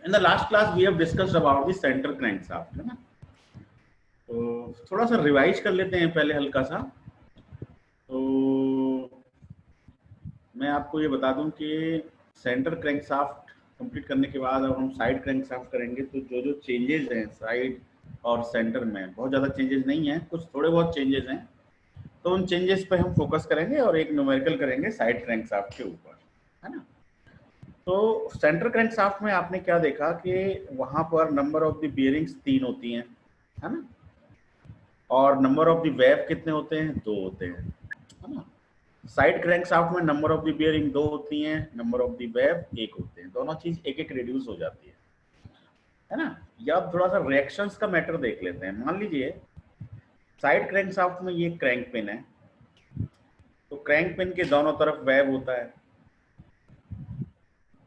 In the last class we have discussed about the center crankshaft, है ना। तो थोड़ा सा रिवाइज कर लेते हैं पहले हल्का सा। तो मैं आपको ये बता दूं कि सेंटर क्रैंकशाफ्ट कंप्लीट करने के बाद अब हम साइड क्रैंकशाफ्ट करेंगे। तो जो जो चेंजेस हैं साइड और सेंटर में, बहुत ज़्यादा चेंजेस नहीं हैं, कुछ थोड़े बहुत चेंजेस हैं, तो उन चेंजेस पे हम फोकस करेंगे और एक न्यूमेरिकल करेंगे साइड क्रैंकशाफ्ट के ऊपर, है ना। तो सेंटर क्रैंकशाफ्ट में आपने क्या देखा कि वहां पर नंबर ऑफ द बियरिंग्स 3 होती हैं, है ना, और नंबर ऑफ द वेव कितने होते हैं, 2 होते हैं, है ना। साइड क्रैंकशाफ्ट में नंबर ऑफ द बियरिंग 2 होती हैं, नंबर ऑफ द वेव 1 होते हैं, दोनों चीज एक एक रिड्यूस हो जाती है ना। या अब थोड़ा सा रिएक्शंस का मैटर देख लेते हैं। मान लीजिए साइड क्रैंकशाफ्ट में ये क्रैंक पिन है, तो क्रैंक पिन के दोनों तरफ वेव होता है।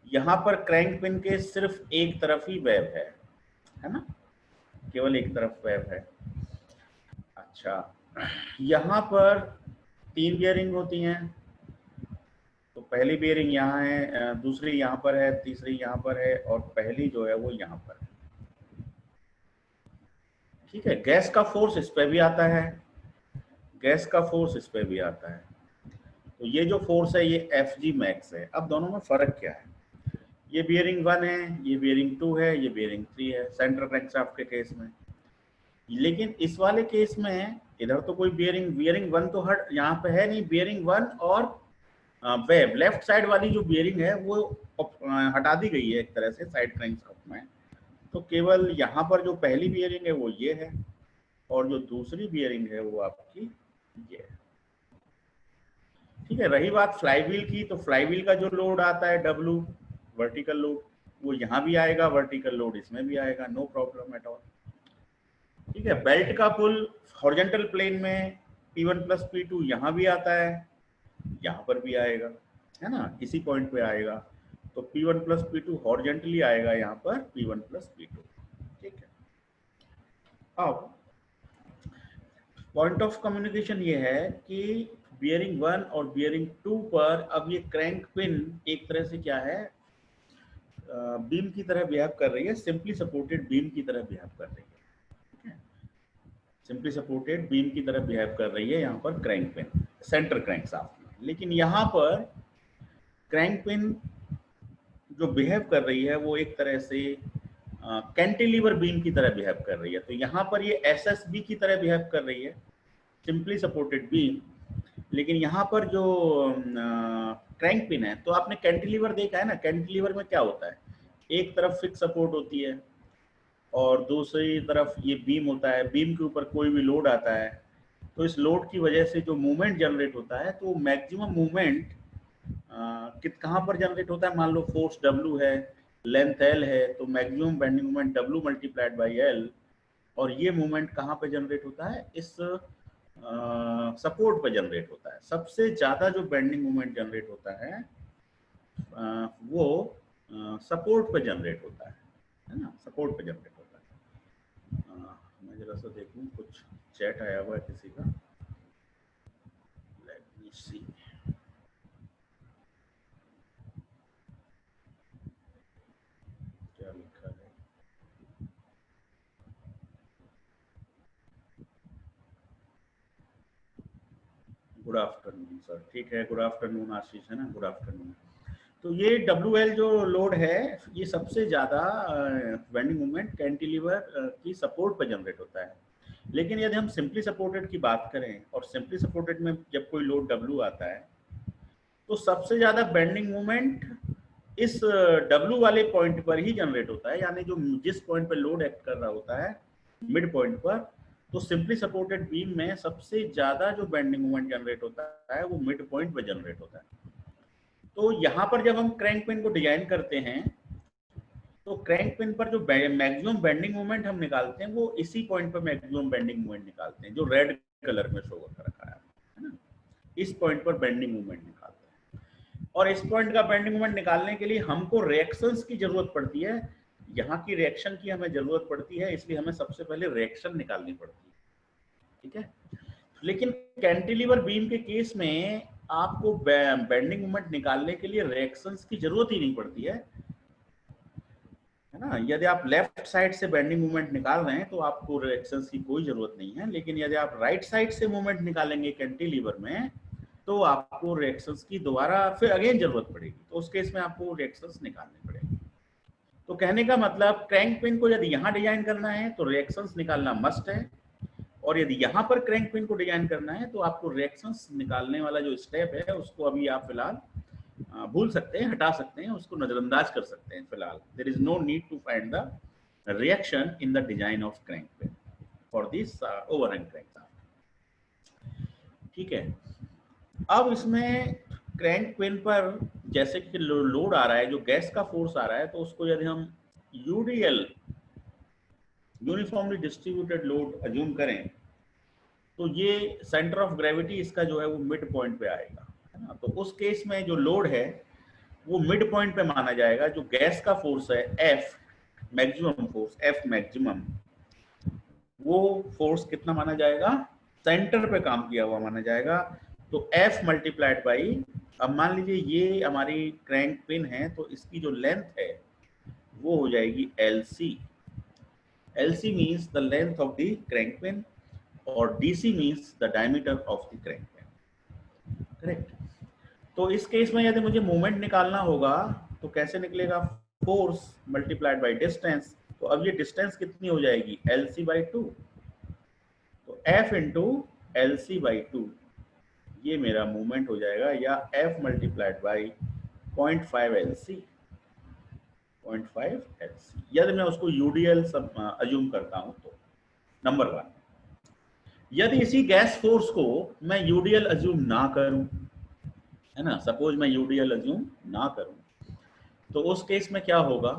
यहां पर क्रैंक पिन के सिर्फ एक तरफ ही वेव है ना, केवल एक तरफ वेव है। अच्छा, यहां पर 3 बियरिंग होती हैं। तो पहली बियरिंग यहाँ है, दूसरी यहाँ पर है, तीसरी यहाँ पर है, और पहली जो है वो यहाँ पर है। ठीक है, गैस का फोर्स इस पे भी आता है, गैस का फोर्स इस पे भी आता है। तो ये जो फोर्स है ये Fg मैक्स है। अब दोनों में फर्क क्या है, ये बियरिंग 1 है, ये बियरिंग 2 है, ये बियरिंग 3 है सेंटर क्रैंकशाफ्ट के केस में। लेकिन इस वाले केस में इधर तो कोई बियरिंग 1 तो हट यहाँ पे है नहीं। बियरिंग 1 और वेव लेफ्ट साइड वाली जो बियरिंग है वो हटा दी गई है एक तरह से साइड क्रैंकशाफ्ट में। तो केवल यहाँ पर जो पहली बियरिंग है वो ये है, और जो दूसरी बियरिंग है वो आपकी ये है। ठीक है, रही बात फ्लाईव्हील की, तो फ्लाईव्हील का जो लोड आता है W वर्टिकल लोड, वो यहाँ भी आएगा, वर्टिकल लोड इसमें भी आएगा, नो प्रॉब्लम एट ऑल। ठीक है, बेल्ट का पुल हॉरिजॉन्टल प्लेन में P1 प्लस P2 यहाँ भी आता है, यहाँ पर भी आएगा, है ना, इसी पॉइंट पे आएगा। तो P1 प्लस P2 हॉरिजॉन्टली आएगा यहाँ पर P1 प्लस P2। ठीक है, अब पॉइंट ऑफ कम्युनिकेशन ये है कि बियरिंग 1 और बियरिंग 2 पर अब ये क्रैंक पिन एक तरह से क्या है, बीम की तरह बिहेव कर रही है, सिंपली सपोर्टेड बीम की तरह बिहेव कर रही है, सिंपली सपोर्टेड बीम की तरह बिहेव कर रही है यहाँ पर क्रैंक पिन सेंटर क्रैंकशाफ्ट में। लेकिन यहाँ पर क्रैंक पिन जो बिहेव कर रही है वो एक तरह से कैंटिलीवर बीम की तरह बिहेव कर रही है। तो यहाँ पर ये SSB की तरह बिहेव कर रही है, सिंपली सपोर्टेड बीम। लेकिन यहाँ पर जो क्रैंक पिन है, तो आपने कैंटिलीवर देखा है ना, कैंटिलीवर में क्या होता है, एक तरफ फिक्स सपोर्ट होती है और दूसरी तरफ ये बीम होता है। बीम के ऊपर कोई भी लोड आता है, तो इस लोड की वजह से जो मूवमेंट जनरेट होता है, तो मैक्सिमम मूवमेंट कहाँ पर जनरेट होता है। मान लो फोर्स W है, लेंथ L है, तो maximum bending moment W multiplied by L, और ये मूवमेंट कहाँ पे जनरेट होता है, इस सपोर्ट पे जनरेट होता है। सबसे ज्यादा जो बेंडिंग मोमेंट जनरेट होता है वो सपोर्ट पे जनरेट होता है ना, सपोर्ट पे जनरेट होता है। मैं जरा सा देखूं, कुछ चैट आया हुआ है किसी का, लेट मी सी। क्या लिखा है, गुड आफ्टरनून सर। ठीक है, गुड आफ्टरनून आशीष, है ना, गुड आफ्टरनून। तो ये WL जो लोड है, ये सबसे ज्यादा बेंडिंग मूवमेंट कैंटिलीवर की सपोर्ट पर जनरेट होता है। लेकिन यदि हम सिंपली सपोर्टेड की बात करें, और सिंपली सपोर्टेड में जब कोई लोड W आता है, तो सबसे ज्यादा बेंडिंग मूवमेंट इस W वाले पॉइंट पर ही जनरेट होता है, यानी जो जिस पॉइंट पर लोड एक्ट कर रहा होता है मिड पॉइंट पर। तो सिंपली सपोर्टेड बीम में सबसे ज्यादा जो बेंडिंग मूवमेंट जनरेट होता है वो मिड पॉइंट पर जनरेट होता है। तो यहाँ पर जब हम क्रैंक पिन को डिजाइन करते हैं, तो क्रैंक पिन पर जो मैक्सिमम बेंडिंग मोमेंट हम निकालते हैं, वो इसी पॉइंट पर मैक्सिमम बेंडिंग मोमेंट निकालते हैं, जो रेड कलर में शो कर रखा है ना, इस पॉइंट पर बेंडिंग मोमेंट निकालते हैं। और इस पॉइंट का बेंडिंग मोमेंट निकालने के लिए हमको रिएक्शंस की जरूरत पड़ती है, यहाँ की रिएक्शन की हमें जरूरत पड़ती है, इसलिए हमें सबसे पहले रिएक्शन निकालनी पड़ती है। ठीक है, लेकिन कैंटिलीवर बीम के केस में आपको बेंडिंग मोमेंट निकालने के लिए रिएक्शंस की जरूरत ही नहीं पड़ती है। है ना। यदि आप लेफ्ट साइड से बेंडिंग मोमेंट निकाल रहे हैं तो आपको रिएक्शंस की कोई जरूरत नहीं है, लेकिन यदि आप राइट साइड से मोमेंट निकालेंगे कैंटिलीवर में तो आपको रिएक्शंस की दोबारा फिर अगेन जरूरत पड़ेगी, तो उस केस में आपको रिएक्शंस निकालने पड़ेंगे। तो कहने का मतलब क्रैंक पिन को यदि यहाँ डिजाइन करना है तो रिएक्शंस निकालना मस्ट है, और यदि यहाँ पर क्रैंक पिन को डिजाइन करना है तो आपको रिएक्शंस निकालने वाला जो स्टेप है उसको अभी आप फिलहाल भूल सकते हैं, हटा सकते हैं, उसको नजरअंदाज कर सकते हैं फिलहाल। There is no need to find the reaction in the design of crank pin for this overhang crank. ठीक है, अब इसमें क्रैंक पिन पर जैसे कि लोड आ रहा है, जो गैस का फोर्स आ रहा है, तो उसको यदि हम UDL uniformly distributed load assume करें तो ये सेंटर ऑफ ग्रेविटी इसका जो है वो मिड पॉइंट पे आएगा, है ना। तो उस केस में जो लोड है वो मिड पॉइंट पे माना जाएगा। जो गैस का फोर्स है F maximum force, F maximum, वो फोर्स कितना माना जाएगा, सेंटर पे काम किया हुआ माना जाएगा। तो एफ मल्टीप्लाइड बाई, अब मान लीजिए ये हमारी क्रैंक पिन है तो इसकी जो लेंथ है वो हो जाएगी L C. L C means the length of the crank pin और DC means the diameter of the crank pin, correct. तो इस केस में यदि मुझे मोमेंट निकालना होगा तो कैसे निकलेगा, फोर्स मल्टीप्लाइड बाय डिस्टेंस। तो अब ये डिस्टेंस कितनी हो जाएगी, LC/2, तो F इंटू LC/2 ये मेरा मूवमेंट हो जाएगा, या F multiplied by 0.5 LC, 0.5 LC, यदि मैं उसको यूडीएल सब अज्यूम करता हूं तो। नंबर 1, यदि इसी गैस फोर्स को मैं यूडीएल अज्यूम ना करूं, है ना, सपोज मैं यूडीएल अज्यूम ना करूं, तो उस केस में क्या होगा,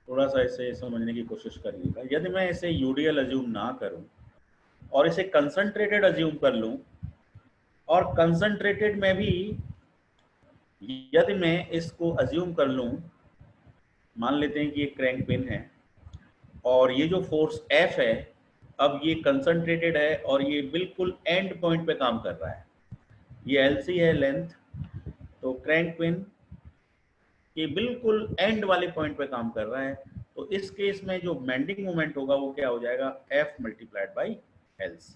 थोड़ा सा इसे समझने की कोशिश करिएगा। यदि मैं इसे यूडीएल अज्यूम ना करूं और इसे कंसंट्रेटेड अज्यूम कर लूं, और कंसंट्रेटेड में भी यदि मैं इसको अज्यूम कर लूं, मान लेते हैं कि ये क्रैंक पिन है और ये जो फोर्स F है, अब ये कंसंट्रेटेड है और ये बिल्कुल एंड पॉइंट पे काम कर रहा है, ये LC है लेंथ, तो क्रैंक पिन ये बिल्कुल एंड वाले पॉइंट पे काम कर रहा है। तो इस केस में जो बेंडिंग मोमेंट होगा वो क्या हो जाएगा, F मल्टीप्लाइड बाई LC।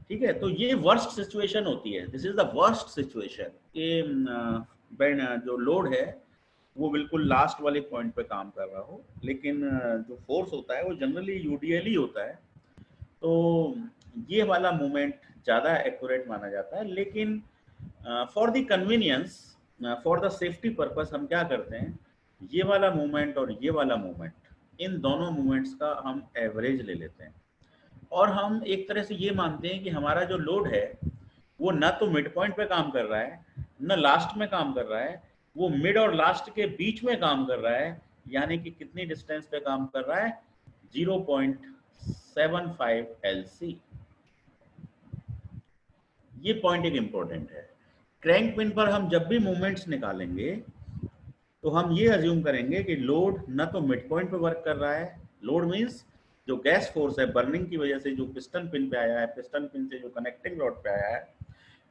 ठीक है, तो ये वर्स्ट सिचुएशन होती है, this is the worst situation कि जो लोड है वो बिल्कुल लास्ट वाले पॉइंट पे काम कर रहा हो, लेकिन जो फोर्स होता है वो जनरली यूडीएल ही होता है, तो ये वाला मोमेंट ज़्यादा एक्यूरेट माना जाता है। लेकिन for the convenience, for the safety purpose हम क्या करते हैं, ये वाला मूवमेंट और ये वाला मूवमेंट, इन दोनों मूवमेंट्स का हम एवरेज ले लेते हैं, और हम एक तरह से ये मानते हैं कि हमारा जो लोड है वो ना तो मिड पॉइंट पे काम कर रहा है न लास्ट में काम कर रहा है, वो मिड और लास्ट के बीच में काम कर रहा है, यानी कि कितनी डिस्टेंस पे काम कर रहा है, 0.75 LC। ये पॉइंट एक इंपॉर्टेंट है। क्रैंक पिन पर हम जब भी मूवमेंट्स निकालेंगे तो हम ये अज्यूम करेंगे कि लोड न तो मिड पॉइंट पे वर्क कर रहा है, लोड मींस जो गैस फोर्स है बर्निंग की वजह से जो पिस्टन पिन पे आया है, पिस्टन पिन से जो कनेक्टिंग रॉड पे आया है,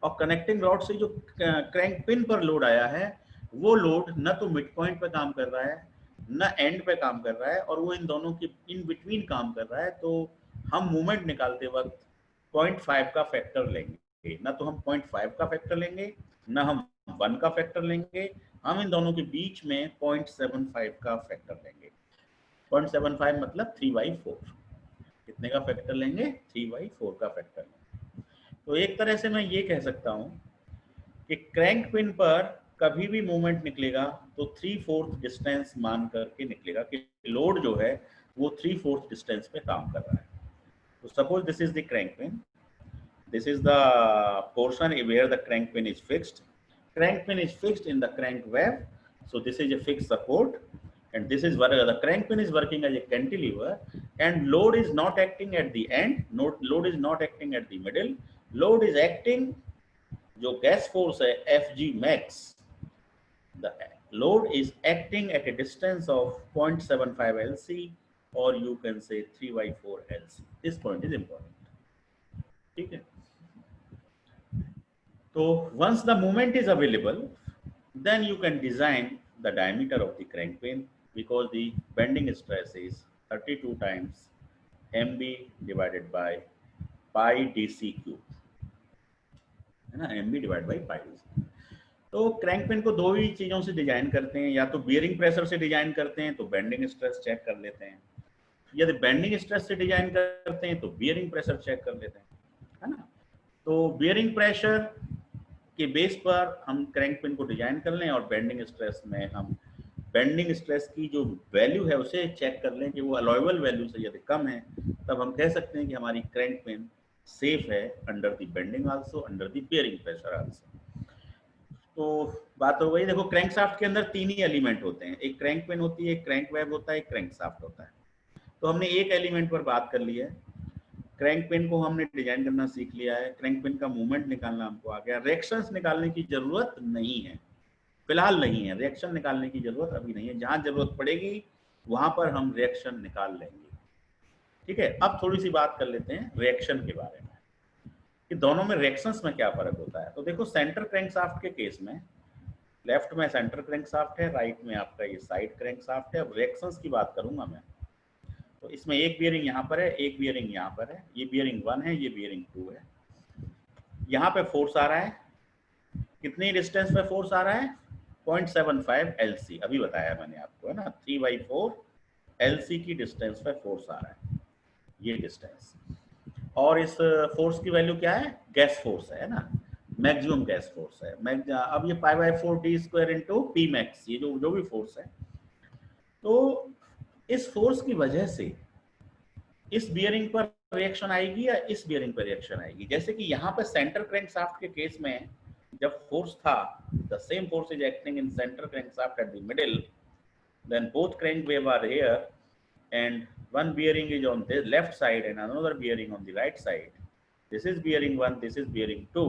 और कनेक्टिंग रॉड से जो क्रैंक पिन पर लोड आया है, वो लोड न तो मिड पॉइंट पे काम कर रहा है न एंड पे काम कर रहा है, और वो इन दोनों के इन बिटवीन काम कर रहा है। तो हम मूवमेंट निकालते वक्त 0.5 का फैक्टर लेंगे, ना तो हम 0.5 का फैक्टर लेंगे ना हम 1 का फैक्टर लेंगे, हम इन दोनों के बीच में 0.75 का फैक्टर लेंगे। 0.75 मतलब 3/4, कितने का फैक्टर लेंगे, 3/4 का फैक्टर लेंगे। तो एक तरह से मैं ये कह सकता हूँ कि क्रैंक पिन पर कभी भी मूवमेंट निकलेगा तो 3/4 डिस्टेंस मान करके निकलेगा कि लोड जो है वो 3/4 डिस्टेंस पे काम कर रहा है। तो suppose this is the crank pin, this is the portion where the crank pin is fixed. Crank pin is fixed in the crank web, so this is a fixed support, and this is where the crank pin is working as a cantilever, and load is not acting at the end, load is not acting at the middle, load is acting, जो gas force है Fg max, the load is acting at a distance of 0.75 LC, or you can say 3/4 LC. This point is important. ठीक है, so once the moment is available, then you can design the diameter of the crank pin because the bending stress is 32 times mb divided by pi dc cube, है ना, mb divide by pi dc। तो crank pin को दो ही चीजों से design करते हैं, या तो बियरिंग प्रेशर से डिजाइन करते हैं तो बेंडिंग स्ट्रेस चेक कर लेते हैं, यदि बेंडिंग स्ट्रेस से डिजाइन करते हैं तो बियरिंग प्रेशर चेक कर लेते हैं, है ना। तो बियरिंग प्रेशर के बेस पर हम क्रैंक पिन को डिजाइन कर लें और बेंडिंग स्ट्रेस में हम बेंडिंग स्ट्रेस की जो वैल्यू है उसे चेक कर लें कि वो अलाउएबल वैल्यू से यदि कम है, तब हम कह सकते हैं कि हमारी क्रैंक पिन सेफ है under the bending also, under the bearing pressure also. तो बात हो गई। देखो क्रैंक शाफ्ट के अंदर तीन ही एलिमेंट होते हैं, एक क्रैंक पिन होती है, एक क्रैंक वेब होता है, एक क्रैंक शाफ्ट होता है। तो हमने एक एलिमेंट पर बात कर ली है, क्रैंक पिन को हमने डिजाइन करना सीख लिया है, क्रैंक पिन का मूवमेंट निकालना हमको आ गया, रिएक्शंस निकालने की जरूरत नहीं है, फिलहाल नहीं है, रिएक्शन निकालने की जरूरत अभी नहीं है, जहां जरूरत पड़ेगी वहां पर हम रिएक्शन निकाल लेंगे। ठीक है, अब थोड़ी सी बात कर लेते हैं रिएक्शन के बारे में कि दोनों में रिएक्शंस में क्या फर्क होता है। तो देखो सेंटर क्रैंकशाफ्ट के केस में लेफ्ट में सेंटर क्रैंकशाफ्ट है, राइट में आपका ये साइड क्रैंकशाफ्ट है। अब रिएक्शंस की बात करूंगा मैं, तो इसमें एक बियरिंग यहाँ पर है, एक बियरिंग यहाँ पर है, ये बियरिंग 1 है, ये बियरिंग 2 है। यहाँ पे फोर्स आ रहा है, कितनी डिस्टेंस पे फोर्स आ रहा है, 0.75 LC, अभी बताया मैंने आपको, है ना, 3/4 LC की डिस्टेंस पे फोर्स आ रहा है, ये डिस्टेंस। और इस फोर्स की वैल्यू क्या है, गैस फोर्स है ना, मैक्सिमम गैस फोर्स है। अब ये π/4 d² इंटू पी मैक्स, ये जो भी फोर्स है। तो इस फोर्स की वजह से इस बियरिंग पर रिएक्शन आएगी या इस बियरिंग पर रिएक्शन आएगी। जैसे कि यहाँ पे सेंटर क्रैंकशाफ्ट के केस में जब फोर्स था, the same force is acting in centre crankshaft at the middle, then both crank web are here and one bearing is on the left side and another bearing on the right side. This is bearing 1, this is bearing 2.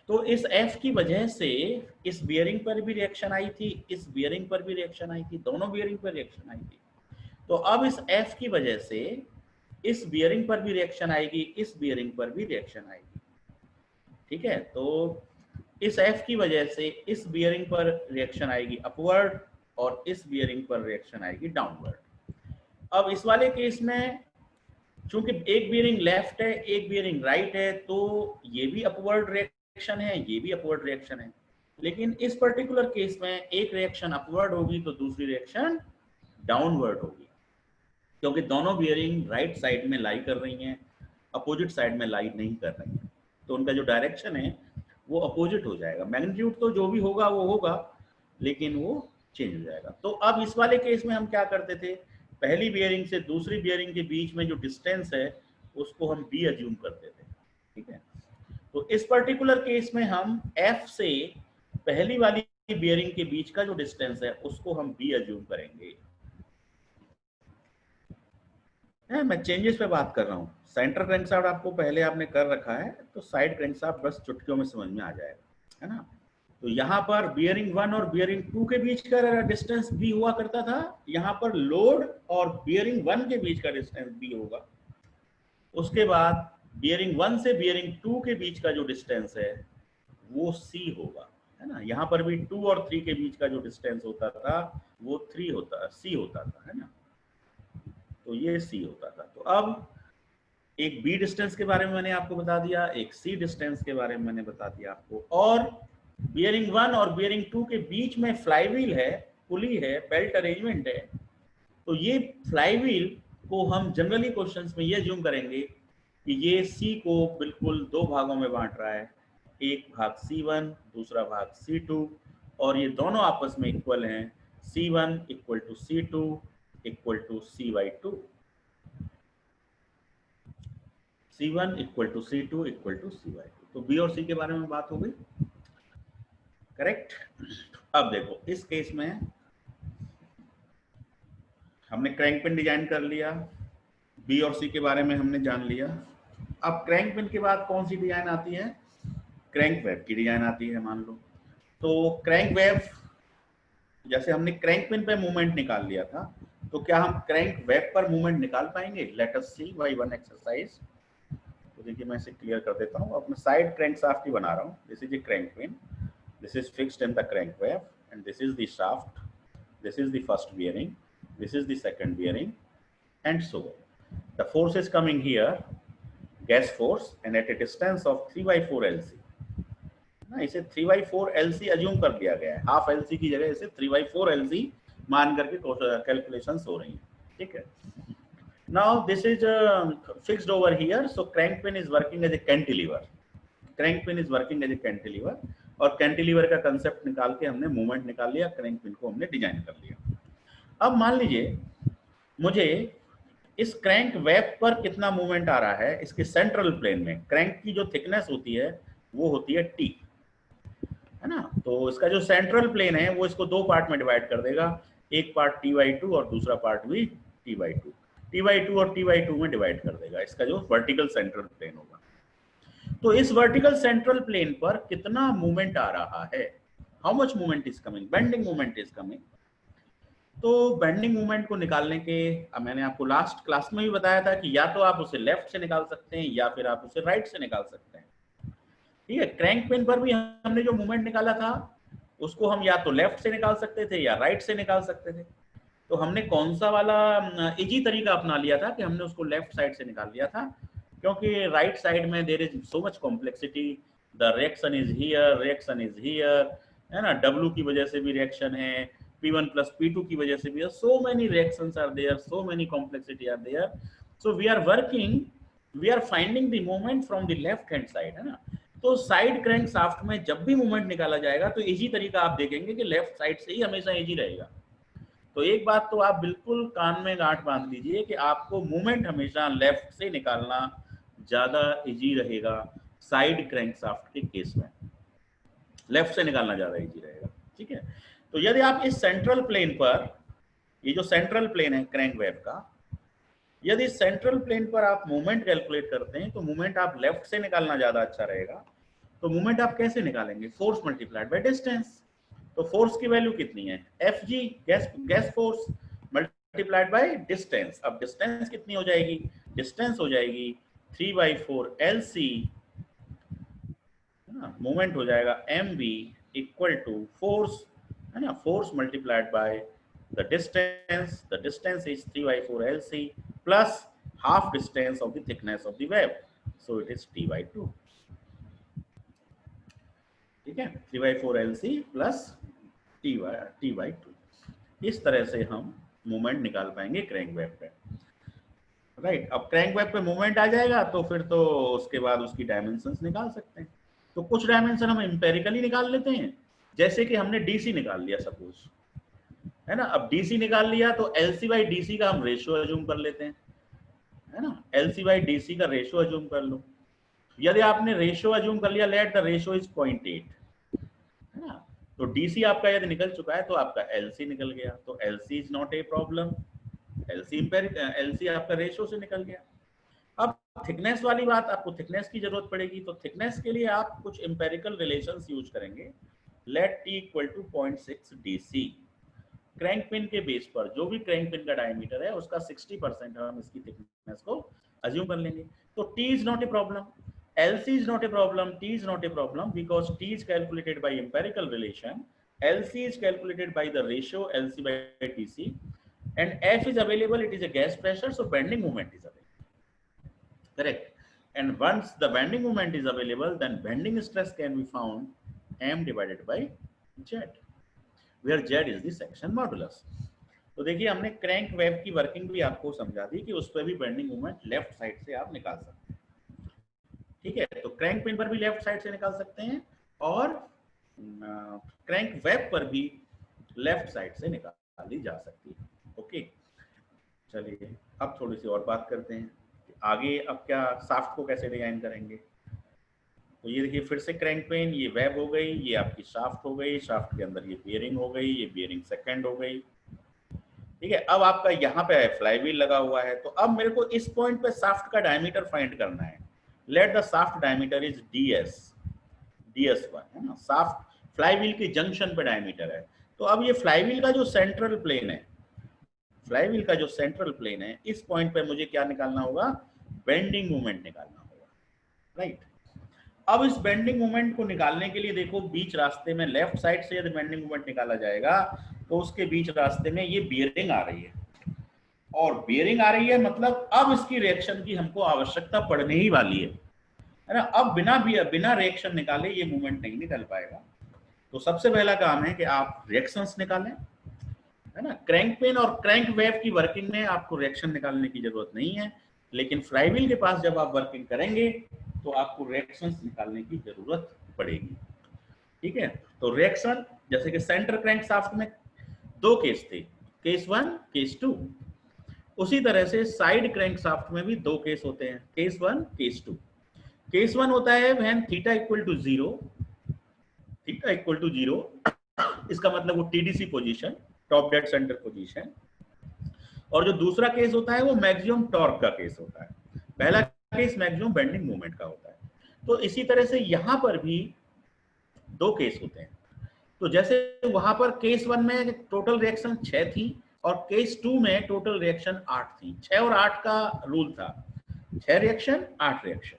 तो इस F की वजह से इस bearing पर भी reaction I थी, इस बियरिंग पर भी रिएक्शन आई थी, दोनों बियरिंग पर रिएक्शन आई थी। तो अब इस F की वजह से इस बियरिंग पर भी रिएक्शन आएगी, इस बियरिंग पर भी रिएक्शन आएगी। ठीक है, तो इस F की वजह से इस बियरिंग पर रिएक्शन आएगी अपवर्ड और इस बियरिंग पर रिएक्शन आएगी डाउनवर्ड। अब इस वाले केस में चूंकि एक बियरिंग लेफ्ट है, एक बियरिंग राइट है, तो ये भी अपवर्ड रिएक्शन है, ये भी अपवर्ड रिएक्शन है। लेकिन इस पर्टिकुलर केस में एक रिएक्शन अपवर्ड होगी तो दूसरी रिएक्शन डाउनवर्ड होगी, क्योंकि दोनों बियरिंग राइट साइड में लाई कर रही हैं, अपोजिट साइड में लाई नहीं कर रही हैं। तो उनका जो डायरेक्शन है वो अपोजिट हो जाएगा। मैग्नीट्यूड तो जो भी होगा वो होगा, लेकिन वो चेंज हो जाएगा। तो अब इस वाले केस में हम क्या करते थे, पहली बियरिंग से दूसरी बियरिंग के बीच में जो डिस्टेंस है उसको हम b अज्यूम करते थे। ठीक है, तो इस पर्टिकुलर केस में हम F से पहली वाली बियरिंग के बीच का जो डिस्टेंस है उसको हम b अज्यूम करेंगे। मैं चेंजेस पे बात कर रहा हूँ। सेंटर क्रैंकशाफ्ट आपको पहले आपने कर रखा है, तो साइड क्रैंकशाफ्ट बस चुटकियों में समझ में आ जाएगा, है ना। तो यहाँ पर बियरिंग 1 और बियरिंग 2 के बीच का डिस्टेंस b हुआ करता था, यहाँ पर लोड और बियरिंग 1 के बीच का डिस्टेंस b होगा। उसके बाद बियरिंग 1 से बियरिंग 2 के बीच का जो डिस्टेंस है वो c होगा, है ना। यहाँ पर भी 2 और 3 के बीच का जो डिस्टेंस होता था वो c होता था, है ना। तो ये c होता था। तो अब एक b डिस्टेंस के बारे में मैंने आपको बता दिया, एक c डिस्टेंस के बारे में मैंने बता दिया आपको। और बियरिंग 1 और बियरिंग 2 के बीच में फ्लाईव्हील है, पुली है, बेल्ट अरेंजमेंट है। तो ये फ्लाईव्हील को हम जनरली क्वेश्चंस में ये जूम करेंगे कि ये C को बिल्कुल दो भागों में बांट रहा है, एक भाग C1, दूसरा भाग C2, और ये दोनों आपस में इक्वल हैं, C1 equal to C2 equal to C/2, C1 equal to C2 equal to C/2। तो B और C के बारे में बात हो गई, करेक्ट। अब देखो इस केस में हमने क्रैंक पिन डिजाइन कर लिया, बी और सी के बारे में हमने जान लिया। अब क्रैंक पिन के बाद कौन सी डिजाइन आती है, क्रैंक वेब की डिजाइन आती है मान लो। तो क्रैंक वेब, जैसे हमने क्रैंक पिन पे मूवमेंट निकाल लिया था, तो क्या हम क्रैंक वेब पर मूवमेंट निकाल पाएंगे। Let us see by one exercise. तो देखिए मैं इसे क्लियर कर देता हूँ, अपना साइड क्रैंक शाफ्ट ही बना रहा हूँ। This is a crank pin, this is fixed in the crank wave, and this is the shaft, this is the first bearing, this is the second bearing, and so on. The force is coming here, gas force, and at a distance of 3/4 LC ना, इसे 3/4 LC assume कर दिया गया है, half LC की जगह इसे 3/4 LC मान करके कैलकुलेशंस हो रही हैं, ठीक है। Now this is fixed over here, so crank pin is working as a cantilever. Crank pin is working as a cantilever, और कैंटिलीवर का कंसेप्ट निकाल के हमने मूवमेंट निकाल लिया, क्रैंक पिन को हमने डिजाइन कर लिया। अब मान लीजिए मुझे इस क्रैंक वेब पर कितना मूवमेंट आ रहा है, इसके सेंट्रल प्लेन में क्रैंक की जो थिकनेस होती है वो होती है टी, है ना। तो इसका जो सेंट्रल प्लेन है वो इसको दो पार्ट में डिवाइड कर देगा, एक पार्ट t/2 और दूसरा पार्ट भी t/2, t/2 और t/2 में डिवाइड कर देगा इसका जो वर्टिकल सेंट्रल प्लेन होगा। तो इस वर्टिकल सेंट्रल प्लेन पर कितना मूवमेंट आ रहा है, how much movement is coming, bending movement is coming. तो बेंडिंग मूवमेंट को निकालने के, अब मैंने आपको लास्ट क्लास में भी बताया था कि या तो आप उसे लेफ्ट से निकाल सकते हैं या फिर आप उसे राइट से निकाल सकते हैं, ठीक है। क्रैंक पिन पर भी हमने जो मूवमेंट निकाला था उसको हम या तो लेफ्ट से निकाल सकते थे या राइट से निकाल सकते थे। तो हमने कौन सा वाला इजी तरीका अपना लिया था कि हमने उसको लेफ्ट साइड से निकाल लिया था, क्योंकि राइट साइड में there is so much complexity, the reaction is here, reaction is here, है ना, W की वजह से भी रिएक्शन है, P1 प्लस P2 की वजह से भी है, so many reactions are there, so many complexity are there, so we are working, we are finding the movement from the left hand side, है ना। तो साइड क्रैंक शाफ्ट में जब भी मूवमेंट निकाला जाएगा तो इजी तरीका आप देखेंगे कि लेफ्ट साइड से ही हमेशा इजी रहेगा। तो एक बात तो आप बिल्कुल कान में गांठ बांध लीजिए कि आपको मूवमेंट हमेशा लेफ्ट से निकालना ज्यादा इजी रहेगा, साइड क्रैंक शाफ्ट के केस में लेफ्ट से निकालना ज्यादा इजी रहेगा, ठीक है। तो यदि आप इस सेंट्रल प्लेन पर, ये जो सेंट्रल प्लेन है क्रैंक वेब का, यदि सेंट्रल प्लेन पर आप मूवमेंट कैलकुलेट करते हैं तो मूवमेंट आप लेफ्ट से निकालना ज्यादा अच्छा रहेगा। तो मूवमेंट आप कैसे निकालेंगे, फोर्स मल्टीप्लाइड बाय डिस्टेंस। तो फोर्स की वैल्यू कितनी है, Fg gas force multiplied by distance. अब डिस्टेंस कितनी हो जाएगी, डिस्टेंस हो जाएगी 3/4 LC, मूवमेंट हो जाएगा mv इक्वल टू फोर्स, है ना, force multiplied bye the distance is 3/4 LC plus half distance of the thickness of the web, so it is t/2, ठीक है, 3/4 LC plus t/2। इस तरह से हम मूवमेंट निकाल पाएंगे क्रैंक वेब पे, राइट। अब क्रैंक वेब पे मूवमेंट आ जाएगा तो फिर तो उसके बाद उसकी डायमेंशंस निकाल सकते हैं। तो कुछ डायमेंशन हम एम्पेरिकली निकाल लेते हैं, जैसे कि हमने डीसी निकाल लिया सपोज, है ना। अब डीसी निकाल लिया तो LC/DC का हम रेशियो अज्यूम कर लेते हैं, है ना, LC/DC का रेशियो अज्यूम कर लो। यदि आपने रेशियो अज्यूम कर लिया, लेट द रेशियो इज 0.8, है ना, तो डीसी आपका यदि निकल चुका है तो आपका एलसी निकल गया, तो LC is not a problem, LC आपका रेशियो से निकल गया। अब थिकनेस वाली बात, आपको थिकनेस की जरूरत पड़ेगी, तो थिकनेस के लिए आप कुछ एम्पेरिकल रिलेशंस यूज करेंगे। Let T equal to 0.6 DC, crank pin के बेस पर जो भी क्रैंक पिन का डायमीटर है उसका 60% हम इसकी थिकनेस को अज्यूम कर लेंगे। तो T is not a problem, LC is not a problem, T is not a problem, because T is calculated by empirical relation, LC is calculated by the ratio LC by TC, and F is available, it is a gas pressure, so bending moment is available, correct. And once the bending moment is available, then bending stress can be found M divided by Z, where Z is the section modulus. तो देखिए हमने crank web की working भी आपको समझा दी कि उस पर भी बेंडिंग मोमेंट लेफ्ट साइड से आप निकाल सकते हैं, ठीक है। तो क्रैंक पिन पर भी लेफ्ट साइड से निकाल सकते हैं और क्रैंक वेब पर भी लेफ्ट साइड से निकाली जा सकती है, ओके। चलिए अब थोड़ी सी और बात करते हैं आगे, अब क्या शाफ्ट को कैसे डिजाइन करेंगे। तो ये देखिए फिर से क्रैंक पिन, ये वेब हो गई, ये आपकी शाफ्ट हो गई, शाफ्ट के अंदर ये बियरिंग हो गई, ये बियरिंग सेकंड हो गई, ठीक है। अब आपका यहाँ पे फ्लाईव्हील लगा हुआ है, तो अब मेरे को इस पॉइंट पे शाफ्ट का डायमीटर फाइंड करना है। Let the shaft diameter is DS1, है ना, शाफ्ट फ्लाईव्हील की जंक्शन पे डायमीटर है। तो अब ये फ्लाईव्हील का जो सेंट्रल प्लेन है, फ्लाईव्हील का जो सेंट्रल प्लेन है, इस पॉइंट पे मुझे क्या निकालना होगा, बेंडिंग मोमेंट निकालना होगा, राइट। अब इस बेंडिंग मोमेंट को निकालने के लिए देखो, बीच रास्ते में लेफ्ट साइड से यदि बेंडिंग मोमेंट निकाला जाएगा तो उसके बीच रास्ते में ये बियरिंग आ रही है, और बियरिंग आ रही है मतलब अब इसकी रिएक्शन की हमको आवश्यकता पड़ने ही वाली है ना। अब बिना रिएक्शन निकाले ये मूवमेंट नहीं निकल पाएगा। तो सबसे पहला काम है कि आप रिएक्शंस निकालें, है ना। क्रैंक पेन और क्रैंक वेव की वर्किंग में आपको रिएक्शन निकालने की जरूरत नहीं है, लेकिन फ्लाईव्हील के पास जब आप वर्किंग करेंगे तो आपको रिएक्शंस निकालने की जरूरत पड़ेगी। ठीक है, तो रिएक्शन जैसे कि सेंटर क्रैंक शाफ्ट में दो केस थे, केस 1 केस 2, उसी तरह से साइड क्रैंक शाफ्ट में भी दो केस होते हैं, केस 1 केस 2। केस 1 होता है when theta equal to 0, theta equal to 0, इसका मतलब वो TDC position, top dead centre position. और जो दूसरा केस होता है वो मैक्सिमम टॉर्क का केस होता है, पहला केस मैक्सिमम बेंडिंग मोमेंट का होता है। तो इसी तरह से यहां पर भी दो केस होते हैं। तो जैसे वहां पर केस 1 में टोटल रिएक्शन 6 थी और केस 2 में टोटल रिएक्शन 8 थी। 6 और 8 का रूल था, 6 रिएक्शन 8 रिएक्शन।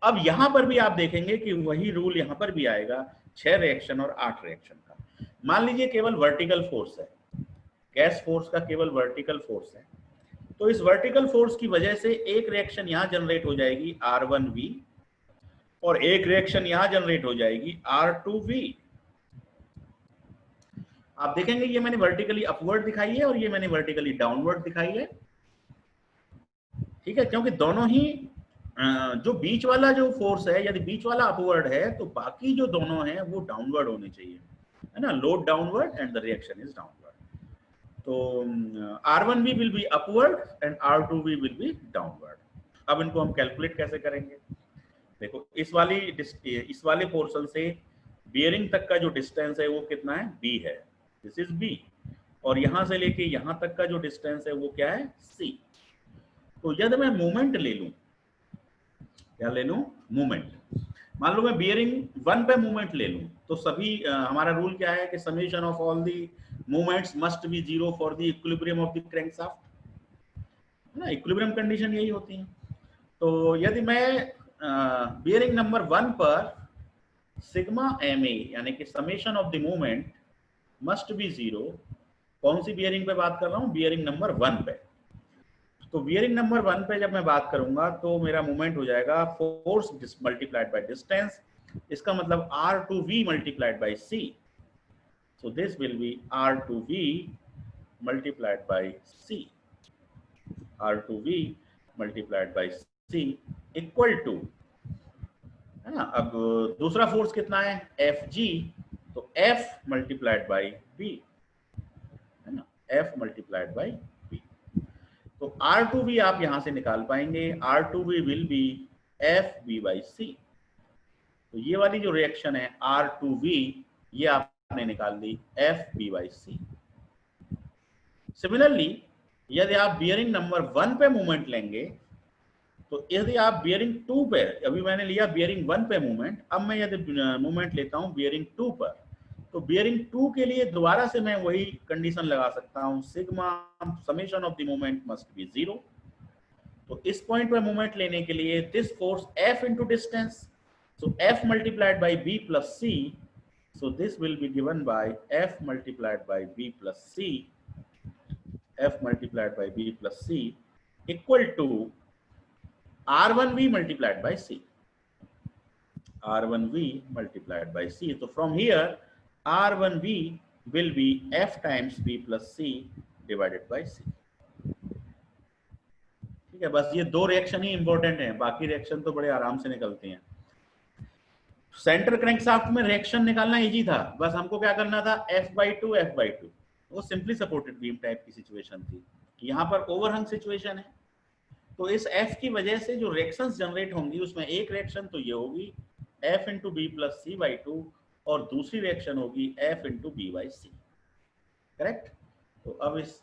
अब यहां पर भी आप देखेंगे कि वही रूल यहां पर भी आएगा, 6 रिएक्शन और 8 रिएक्शन का। मान लीजिए केवल वर्टिकल फोर्स है, गैस फोर्स का केवल वर्टिकल फोर्स है, तो इस वर्टिकल फोर्स की वजह से एक रिएक्शन यहां जनरेट हो जाएगी R1V, और एक रिएक्शन यहां जनरेट हो जाएगी R2V। आप देखेंगे ये मैंने वर्टिकली अपवर्ड दिखाई है और ये मैंने वर्टिकली डाउनवर्ड दिखाई है। ठीक है, क्योंकि दोनों ही जो बीच वाला जो फोर्स है, यदि बीच वाला अपवर्ड है तो बाकी जो दोनों हैं वो डाउनवर्ड होने चाहिए, है ना। Load downward and the reaction is downward. तो R1V will be upward and R2V will be downward. अब इनको हम कैलकुलेट कैसे करेंगे? देखो, इस वाले पोर्शन से बियरिंग तक का जो डिस्टेंस है वो कितना है? B है, दिस इज B। और यहां से लेके यहां तक का जो डिस्टेंस है वो क्या है? C। तो यदि मैं मोमेंट ले लूं, क्या ले लूं? मोमेंट। मान लो मैं बियरिंग 1 पे मोमेंट ले लूं, तो सभी हमारा रूल क्या है कि summation of all the moments must be 0 for the equilibrium of the crankshaft, है ना। इक्विलिब्रियम कंडीशन यही होती है। तो यदि मैं बियरिंग नंबर 1 पर सिग्मा एम ए यानी कि summation of the moment must be 0, कौन सी बियरिंग पे बात कर रहा हूं? बियरिंग नंबर 1 पे। तो बियरिंग नंबर 1 पे जब मैं बात करूंगा तो मेरा मोमेंट हो जाएगा फोर्स मल्टीप्लाइड बाय डिस्टेंस, इसका मतलब R2V multiplied by C। So this will be R2V multiplied by C, R2V multiplied by C equal to, है ना। अब दूसरा फोर्स कितना है? Fg, तो F मल्टीप्लाइड बाय B, है ना, F मल्टीप्लाइड बाय B। तो R2V आप यहां से निकाल पाएंगे, R2V will be FB by C। तो ये वाली जो रिएक्शन है R2V, ये आपने निकाल दी FB by C। सिमिलरली यदि आप बियरिंग नंबर 1 पे मूवमेंट लेंगे, तो यदि आप बियरिंग 2 पे, अभी मैंने लिया बियरिंग 1 पे मूवमेंट, अब मैं यदि मूवमेंट लेता हूं बियरिंग 2 पर, तो बियरिंग 2 के लिए दोबारा से मैं वही कंडीशन लगा सकता हूं, sigma summation of the moment must be 0। तो इस पॉइंट पर मूवमेंट लेने के लिए this force F into distance, so F multiplied by B plus C, so this will be given by F multiplied by B plus C, F multiplied by B plus C equal to R1V multiplied by C, R1V multiplied by C। So from here R1V will be F times B plus C divided by C। ठीक है, बस ये दो reaction ही important हैं, बाकी reaction तो बड़े आराम से निकलते हैं। सेंटर क्रैंकशाफ्ट में रिएक्शन निकालना इजी था, बस हमको क्या करना था? F/2 F/2। वो सिंपली सपोर्टेड बीम टाइप की सिचुएशन थी, यहाँ पर ओवरहंग सिचुएशन है, तो इस F की वजह से जो रिएक्शंस जनरेट होंगी उसमें एक रिएक्शन तो ये होगी F into B plus C/2, और दूसरी रिएक्शन होगी F into B by C। Correct? तो अब इस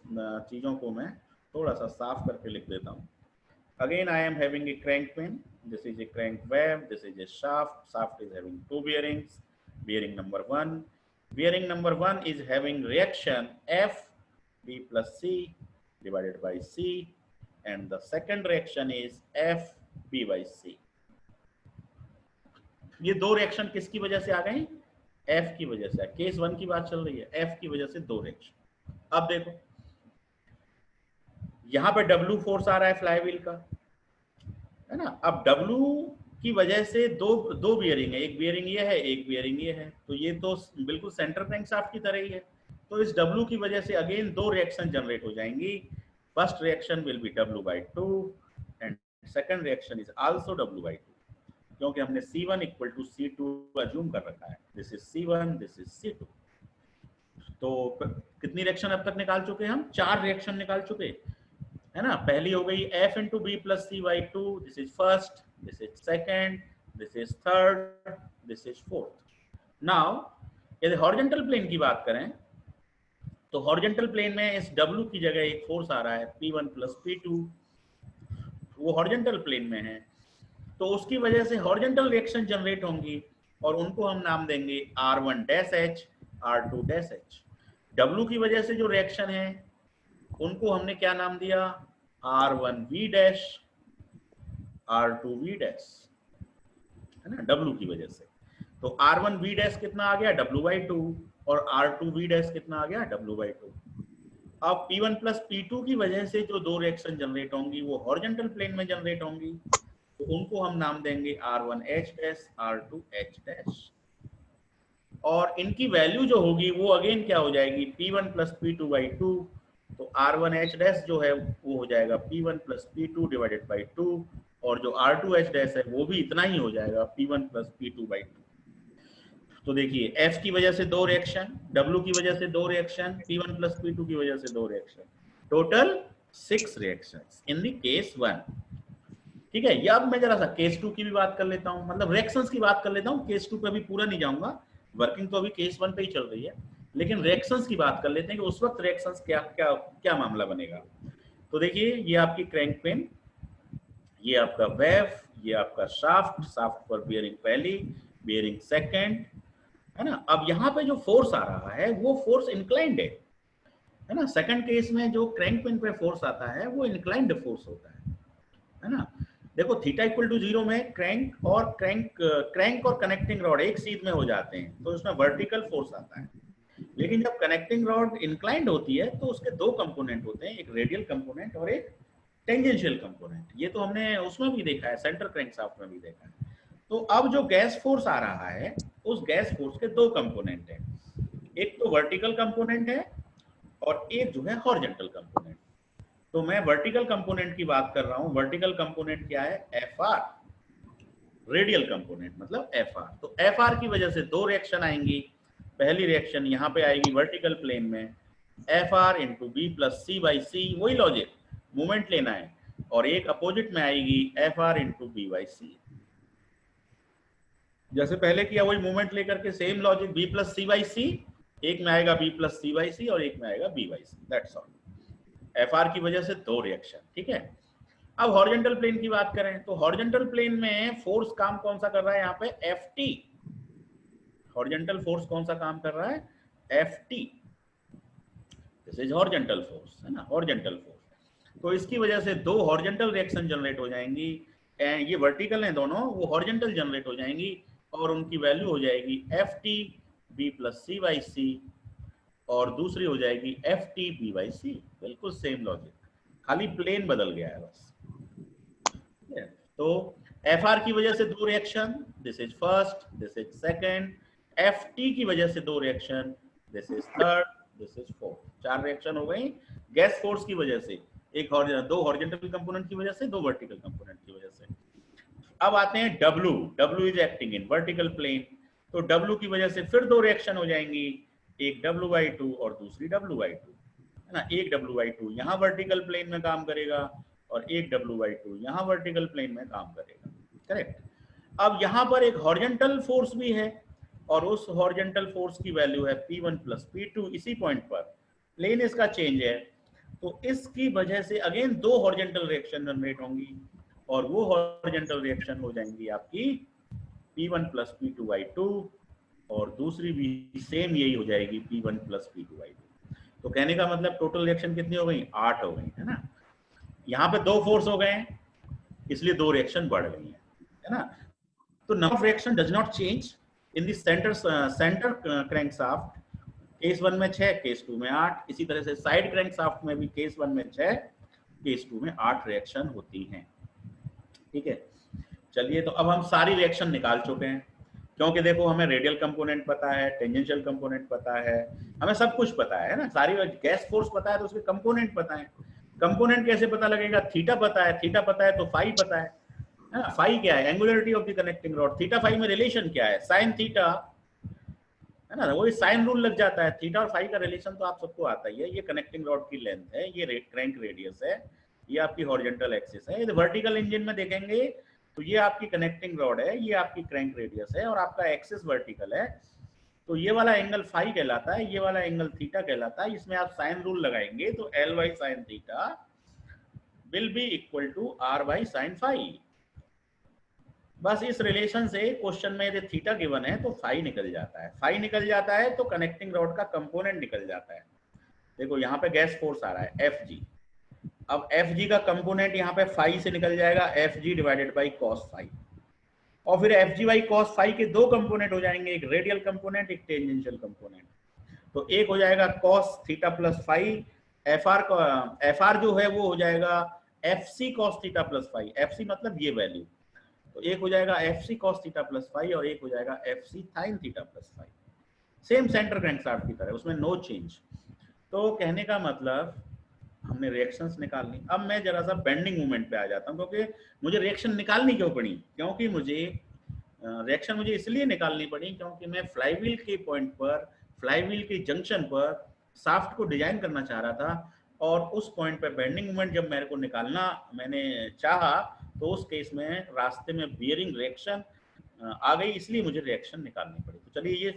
चीजों को मैं थोड़ा सा साफ करके लिख देता हूँ। Again, I am having a crank pin. This is a crank wave. This is a shaft. Shaft is having two bearings. Bearing number 1. Bearing number 1 is having reaction F B plus C divided by C, and the second reaction is F B by C. ये दो reaction किसकी वजह से आ गए? F की वजह से। Case 1 की बात चल रही है, एफ की वजह से दो रिएक्शन। अब देखो यहां पे डब्ल्यू फोर्स आ रहा है फ्लाईव्हील का, है ना। अब डब्ल्यू की वजह से दो दो बियरिंग है, एक बियरिंग ये है, एक बियरिंग ये है, तो ये तो बिल्कुल सेंटर क्रैंकशाफ्ट की तरह ही है। तो इस डब्ल्यू की वजह से अगेन दो रिएक्शन जनरेट हो जाएंगी। First reaction will be W/2 and second reaction is also W/2, क्योंकि हमने C1 = C2 अज्यूम कर रखा है। This is C1, this is C2। तो कितनी रिएक्शन अब तक निकाल चुके हैं हम? 4 रिएक्शन निकाल चुके, है ना। पहली हो गई F × B + C/2, this is first, this is second, this is third, this is fourth. Now यदि हॉरिजॉन्टल प्लेन की बात करें तो हॉरिजॉन्टल प्लेन में इस W की जगह एक फोर्स आ रहा है P1 + P2, वो हॉरिजॉन्टल प्लेन में है, तो उसकी वजह से हॉरिजॉन्टल रिएक्शन जनरेट होंगी और उनको हम नाम देंगे R1'H, R2'H। W की वजह से जो रिएक्शन है उनको हमने क्या नाम दिया? R1V', R2V', है ना, W की वजह से। तो R1V' कितना आ गया? W/2, और R2V' कितना आ गया? W/2। अब P1 + P2 की वजह से जो दो रिएक्शन जनरेट होंगी वो हॉरिजॉन्टल प्लेन में जनरेट होंगी, तो उनको हम नाम देंगे R1H', R2H', और इनकी वैल्यू जो होगी वो अगेन क्या हो जाएगी? P1 + P2/2। तो R1H' जो है वो हो जाएगा P1 + P2/2, और जो R2H' है वो भी इतना ही हो जाएगा P1 + P2/2। तो देखिए F की वजह से दो रिएक्शन, W की वजह से दो रिएक्शन, P1 + P2 की वजह से दो reaction, total 6 reactions in the case 1। ठीक है, ये अब मैं जरा सा केस 2 की भी बात कर लेता हूँ, मतलब रिएक्शंस की बात कर लेता हूँ। केस 2 पे अभी पूरा नहीं जाऊंगा, वर्किंग तो अभी केस 1 पे ही चल रही है, लेकिन रिएक्शंस की बात कर लेते हैं कि उस वक्त रिएक्शंस क्या क्या क्या मामला बनेगा। तो देखिए ये आपकी क्रैंक पिन, ये आपका वेव, ये आपका शाफ्ट, शाफ्ट पर बियरिंग पहली, बियरिंग सेकंड, है ना। अब यहाँ पे जो फोर्स आ रहा है वो फोर्स इंक्लाइंड है ना। सेकंड केस में जो क्रैंक पिन पे फोर्स आता है वो इंक्लाइंड फोर्स होता है ना। देखो थीटा = 0 में क्रैंक और कनेक्टिंग रॉड एक सीध में हो जाते हैं, तो उसमें वर्टिकल फोर्स आता है। लेकिन जब कनेक्टिंग रॉड इंक्लाइंड होती है तो उसके दो कंपोनेंट होते हैं, एक रेडियल कंपोनेंट और एक टेंजेंशियल कंपोनेंट। ये तो हमने उसमें भी देखा है, सेंटर क्रैंकशाफ्ट में भी देखा है। तो अब जो गैस फोर्स आ रहा है उस गैस फोर्स के दो कंपोनेंट हैं, एक तो वर्टिकल कंपोनेंट है और एक जो है हॉरिजॉन्टल कंपोनेंट। तो मैं वर्टिकल कंपोनेंट की बात कर रहा हूं। वर्टिकल कंपोनेंट क्या है? FR। रेडियल कंपोनेंट मतलब FR। तो FR की वजह से दो रिएक्शन आएंगी। पहली रिएक्शन यहाँ पे आएगी वर्टिकल प्लेन में, FR × B + C/C, वही लॉजिक, मूवमेंट लेना है, और एक अपोजिट में आएगी FR × B/C। जैसे पहले किया वही मूवमेंट लेकर के सेम लॉजिक, B + C/C, एक में आएगा B + C/C और एक में आएगा B/C, दैट्स ऑल। FR की वजह से दो रिएक्शन, ठीक है। अब हॉरिजॉन्टल प्लेन की बात करें तो हॉरिजॉन्टल प्लेन में फोर्स काम कौन सा कर रहा है? यहाँ पे FT। हॉरिजॉन्टल फोर्स कौन सा काम कर रहा है? FT। This is horizontal force, है ना, हॉरिजॉन्टल फोर्स। तो इसकी वजह से दो हॉरिजॉन्टल रिएक्शन जनरेट हो जाएंगी, ये वर्टिकल हैं दोनों, वो हॉरिजॉन्टल जनरेट हो जाएंगी और उनकी वैल्यू हो जाएगी FT B + C/C, और दूसरी हो जाएगी FT B/C। बिल्कुल सेम लॉजिक, खाली प्लेन बदल गया है बस। तो FR की वजह से दो reaction, this is first, this is second. FT की वजह से दो reaction, this is third, this is fourth. चार रिएक्शन हो गई गैस फोर्स की वजह से, दो हॉरिजॉन्टल कंपोनेंट की वजह से, दो वर्टिकल कंपोनेंट की वजह से। अब आते हैं W is acting in vertical plane. तो W की वजह से फिर दो रिएक्शन हो जाएंगी, एक W/2 और दूसरी W/2, है ना। एक W/2 यहाँ वर्टिकल प्लेन में काम करेगा और एक W/2 यहाँ वर्टिकल प्लेन में काम करेगा, करेक्ट। अब यहाँ पर एक हॉरिजॉन्टल फोर्स भी है और उस हॉरिजॉन्टल फोर्स की वैल्यू है P1 + P2। इसी पॉइंट पर प्लेन इसका चेंज है, तो इसकी वजह से अगेन दो हॉरिजॉन्टल रिएक्शन जनरेट होंगी और वो हॉरिजॉन्टल रिएक्शन हो जाएंगी आपकी P1 + P2/2 और दूसरी भी सेम यही हो जाएगी P1 + P2/2। तो कहने का मतलब टोटल रिएक्शन कितनी हो गई? 8 हो गई, है ना। यहाँ पे दो फोर्स हो गए इसलिए दो रिएक्शन बढ़ गई है ना। तो number of reaction does not change in the centre crankshaft. Case 1 में 6, केस 2 में 8। इसी तरह से साइड क्रैंकशाफ्ट में भी केस 1 में 6, केस 2 में 8 रिएक्शन होती हैं। ठीक है, चलिए तो अब हम सारी रिएक्शन निकाल चुके हैं, क्योंकि देखो हमें रेडियल कंपोनेंट पता है, टेंजेंशियल कंपोनेंट पता है, हमें सब कुछ पता है ना, सारी गैस फोर्स पता है तो उसके कंपोनेंट पता है। कंपोनेंट कैसे पता लगेगा? थीटा पता है, थीटा पता है तो फाई पता है ना। फाई क्या है? Angularity of the connecting rod. Theta phi में रिलेशन क्या है? साइन थीटा, है ना, वही साइन रूल लग जाता है। थीटा और फाई का रिलेशन तो आप सबको आता ही है। ये कनेक्टिंग रॉड की लेंथ है, ये क्रैंक रेडियस है, ये आपकी हॉरिजॉन्टल एक्सिस है। यदि वर्टिकल इंजन में देखेंगे तो ये आपकी कनेक्टिंग रॉड है, ये आपकी क्रैंक रेडियस है और आपका एक्सिस वर्टिकल है। तो ये वाला एंगल फाई कहलाता है, ये वाला एंगल थीटा कहलाता है। इसमें आप साइन रूल लगाएंगे तो L by sine theta will be equal to R by sine phi. बस इस रिलेशन से क्वेश्चन में यदि थीटा गिवन है तो फाई निकल जाता है। फाई निकल जाता है तो कनेक्टिंग रॉड का कंपोनेंट निकल जाता है। देखो यहाँ पे गैस फोर्स आ रहा है एफ जी। अब एफ जी का कंपोनेंट यहाँ पे फाई से निकल जाएगा, F G divided by cos phi. और फिर F G by cos phi के दो कंपोनेंट हो जाएंगे, एक रेडियल कंपोनेंट, एक टेंजेंशियल कंपोनेंट। तो एक हो जाएगा cos theta plus phi, F R जो है वो हो जाएगा F C cos theta plus phi. F C मतलब ये वैल्यू, तो एक हो जाएगा F C cos theta plus phi और एक हो जाएगा एफ सी sign theta plus phi. Same centre crankshaft की तरह, उसमें नो चेंज। तो कहने का मतलब हमने रिएक्शंस निकाल ली। अब मैं जरा सा बेंडिंग मूवमेंट पे आ जाता हूँ, क्योंकि मुझे रिएक्शन निकालनी क्यों पड़ी? क्योंकि मुझे रिएक्शन मुझे इसलिए निकालनी पड़ी क्योंकि मैं फ्लाईव्हील के पॉइंट पर, फ्लाईव्हील के जंक्शन पर शाफ्ट को डिजाइन करना चाह रहा था, और उस पॉइंट पे बेंडिंग मूवमेंट जब मेरे को निकालना मैंने चाहा तो उस केस में रास्ते में बियरिंग रिएक्शन आ गई, इसलिए मुझे रिएक्शन निकालनी पड़ी। तो चलिए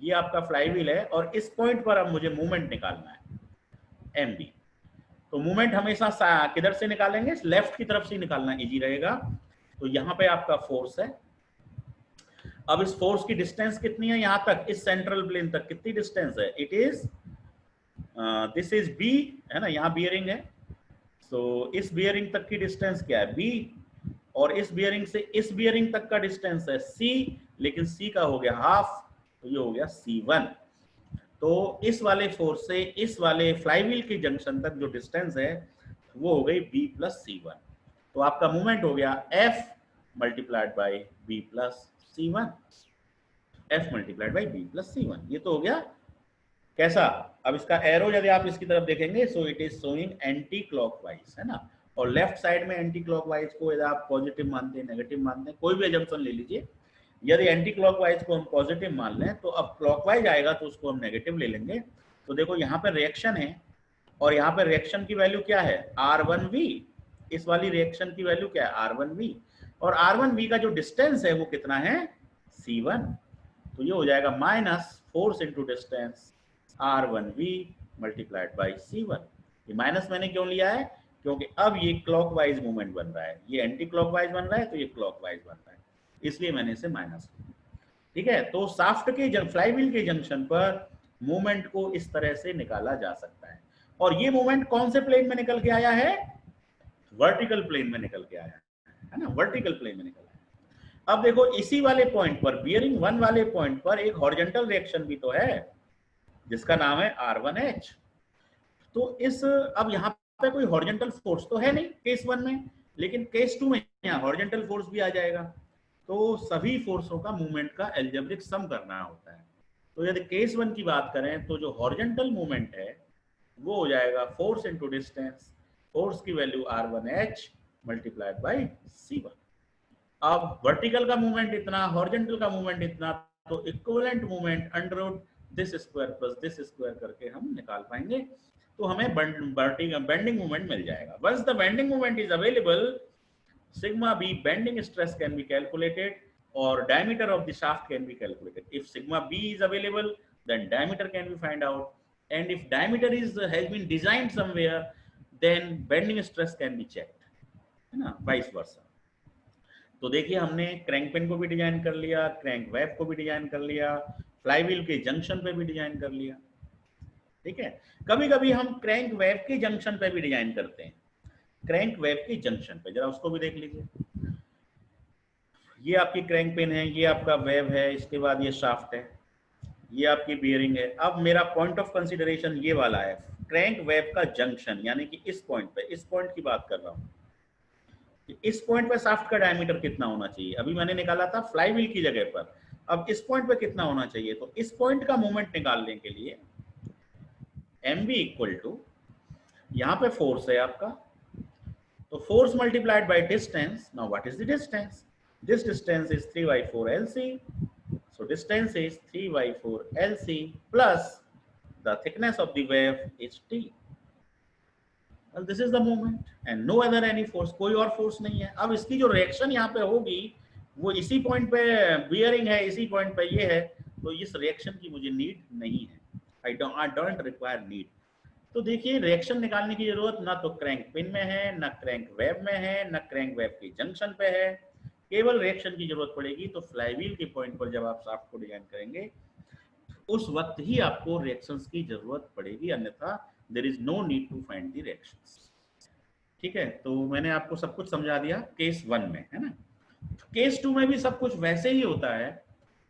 ये आपका फ्लाईव्हील है और इस पॉइंट पर अब मुझे मूवमेंट निकालना है एम बी। तो मूवमेंट हमेशा किधर से निकालेंगे? लेफ्ट की तरफ से निकालना इजी रहेगा। तो यहाँ पे आपका फोर्स है। अब इस फोर्स की डिस्टेंस कितनी है? यहाँ तक, इस सेंट्रल प्लेन तक कितनी डिस्टेंस है? It is this is B, है ना, यहाँ बियरिंग है। तो इस बियरिंग तक की डिस्टेंस क्या है? बी। और इस बियरिंग से इस बियरिंग तक का डिस्टेंस है सी, लेकिन सी का हो गया हाफ, तो ये हो गया C1। तो इस वाले फोर्स से इस वाले फ्लाईव्हील के जंक्शन तक जो डिस्टेंस है वो हो गई B प्लस C1। तो आपका मूवमेंट हो गया F multiplied by B plus C1। F multiplied by B plus C1, ये तो हो गया। कैसा? अब इसका एरो यदि आप इसकी तरफ देखेंगे, so it is showing anti clockwise, है ना। और लेफ्ट साइड में एंटी क्लॉकवाइज को यदि आप पॉजिटिव मानते हैं, नेगेटिव मानते हैं, कोई भी एजम्पशन ले लीजिए। यदि एंटी क्लॉकवाइज को हम पॉजिटिव मान लें तो अब क्लॉकवाइज आएगा तो उसको हम नेगेटिव ले लेंगे। तो देखो यहाँ पे रिएक्शन है और यहाँ पे रिएक्शन की वैल्यू क्या है? R1V। इस वाली रिएक्शन की वैल्यू क्या है? R1V। और R1V का जो डिस्टेंस है वो कितना है? C1। तो ये हो जाएगा minus force into distance R1V multiplied by C1। ये माइनस मैंने क्यों लिया है? क्योंकि अब ये क्लॉकवाइज मूवमेंट बन रहा है, ये एंटी क्लॉकवाइज बन रहा है तो ये क्लॉकवाइज बन रहा है, इसलिए मैंने इसे माइनस लिया। ठीक है, तो शाफ्ट के फ्लाईव्हील के जंक्शन पर मूवमेंट को इस तरह से निकाला जा सकता है। और ये मूवमेंट कौन से प्लेन में निकल के आया है? वर्टिकल प्लेन में निकल के आया है ना, वर्टिकल प्लेन में निकल आया। अब देखो इसी वाले पॉइंट पर, बियरिंग 1 वाले पॉइंट पर एक हॉरिजॉन्टल रिएक्शन भी तो है जिसका नाम है R1H। तो इस अब यहाँ पे कोई हॉरिजॉन्टल फोर्स तो है नहीं केस 1 में, लेकिन केस 2 में यहाँ हॉरिजॉन्टल फोर्स भी आ जाएगा। तो सभी फोर्सों का मूवमेंट का एल्जेब्रिक सम करना होता है। तो यदि केस 1 की बात करें तो जो हॉरिजॉन्टल मूवमेंट है वो हो जाएगा फोर्स इंटू डिस्टेंस, फोर्स की value R1H multiplied by C1। अब वर्टिकल का मूवमेंट इतना, हॉरिजॉन्टल का मूवमेंट इतना, तो equivalent movement under root this square plus this square करके हम निकाल पाएंगे। तो हमें बेंडिंग मूवमेंट मिल जाएगा। Once the bending movement is available, sigma b bending stress can be calculated or diameter of the shaft can be calculated. If sigma b is available, then diameter can be find out, and if diameter has been designed somewhere, then bending stress can be checked, है ना, vice versa। तो देखिए हमने crank pen को भी design कर लिया, crank web को भी डिजाइन कर लिया, फ्लाईव्हील के जंक्शन पे भी डिजाइन कर लिया। ठीक है, कभी कभी हम क्रैंक वेब के जंक्शन पे भी डिजाइन करते हैं, क्रैंक वेब के जंक्शन पे, जरा उसको भी देख लीजिए। ये आपकी क्रैंक पिन है, ये आपका वेव है, इसके बाद ये शाफ्ट है, ये आपकी बियरिंग है। अब मेरा पॉइंट ऑफ कंसीडरेशन ये वाला है, क्रैंक वेव का जंक्शन, यानी कि इस पॉइंट पे, इस पॉइंट की बात कर रहा हूँ। इस पॉइंट पे शाफ्ट का डायमीटर कितना होना चाहिए, अभी मैंने निकाला था फ्लाईव्हील की जगह पर, अब इस पॉइंट पे कितना होना चाहिए। तो इस पॉइंट का मोमेंट निकालने के लिए mv इक्वल टू, यहाँ पे फोर्स है आपका, तो force multiplied by distance. Now what is the distance? This distance is 3/4 LC, so distance is 3/4 LC plus the thickness of the wave is T. Well, this is the moment and no other any force, कोई और force नहीं है। अब इसकी जो reaction यहाँ पे होगी वो इसी पॉइंट पे बियरिंग है, इसी पॉइंट पे ये है, तो इस रिएक्शन की मुझे नीड नहीं है, आई डोंट रिक्वायर नीड। तो देखिए रिएक्शन निकालने की जरूरत ना तो क्रैंक पिन में है, ना क्रैंक वेव में है, ना क्रैंक वेव के जंक्शन पे है, केवल रिएक्शन की जरूरत पड़ेगी तो फ्लाईव्हील के पॉइंट पर जब आप शाफ्ट को डिजाइन करेंगे उस वक्त ही आपको रिएक्शंस की जरूरत पड़ेगी, अन्यथा there is no need to find the reactions. ठीक है, तो मैंने आपको सब कुछ समझा दिया केस 1 में, है ना। केस 2 में भी सब कुछ वैसे ही होता है,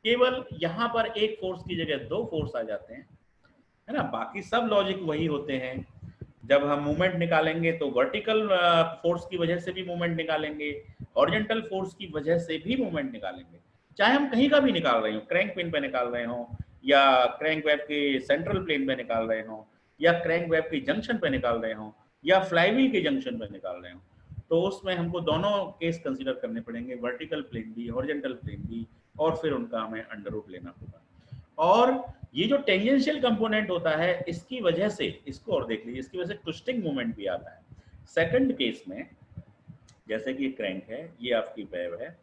केवल यहाँ पर एक फोर्स की जगह दो फोर्स आ जाते हैं, है ना। बाकी सब लॉजिक वही होते हैं। जब हम मूवमेंट निकालेंगे तो वर्टिकल फोर्स की वजह से भी मूवमेंट निकालेंगे, हॉरिजॉन्टल फोर्स की वजह से भी मूवमेंट निकालेंगे, चाहे हम कहीं का भी निकाल रहे हो, क्रैंक पिन पे निकाल रहे हो, या क्रैंक वेव के सेंट्रल प्लेन पे निकाल रहे हो, या क्रैंक वेव के जंक्शन पे निकाल रहे हो, या फ्लाईव्हील के जंक्शन पे निकाल रहे हो। तो उसमें हमको दोनों केस कंसीडर करने पड़ेंगे, वर्टिकल प्लेन भी, हॉरिजॉन्टल प्लेन भी, और फिर उनका हमें अंडर रूट लेना होगा। और ये जो टेंजेंशियल कंपोनेंट होता है इसकी वजह से, इसको और देख लीजिए, इसकी वजह से ट्विस्टिंग मोमेंट भी आता है। सेकंड केस में जैसे कि क्रैंक है, ये आपकी वेव है,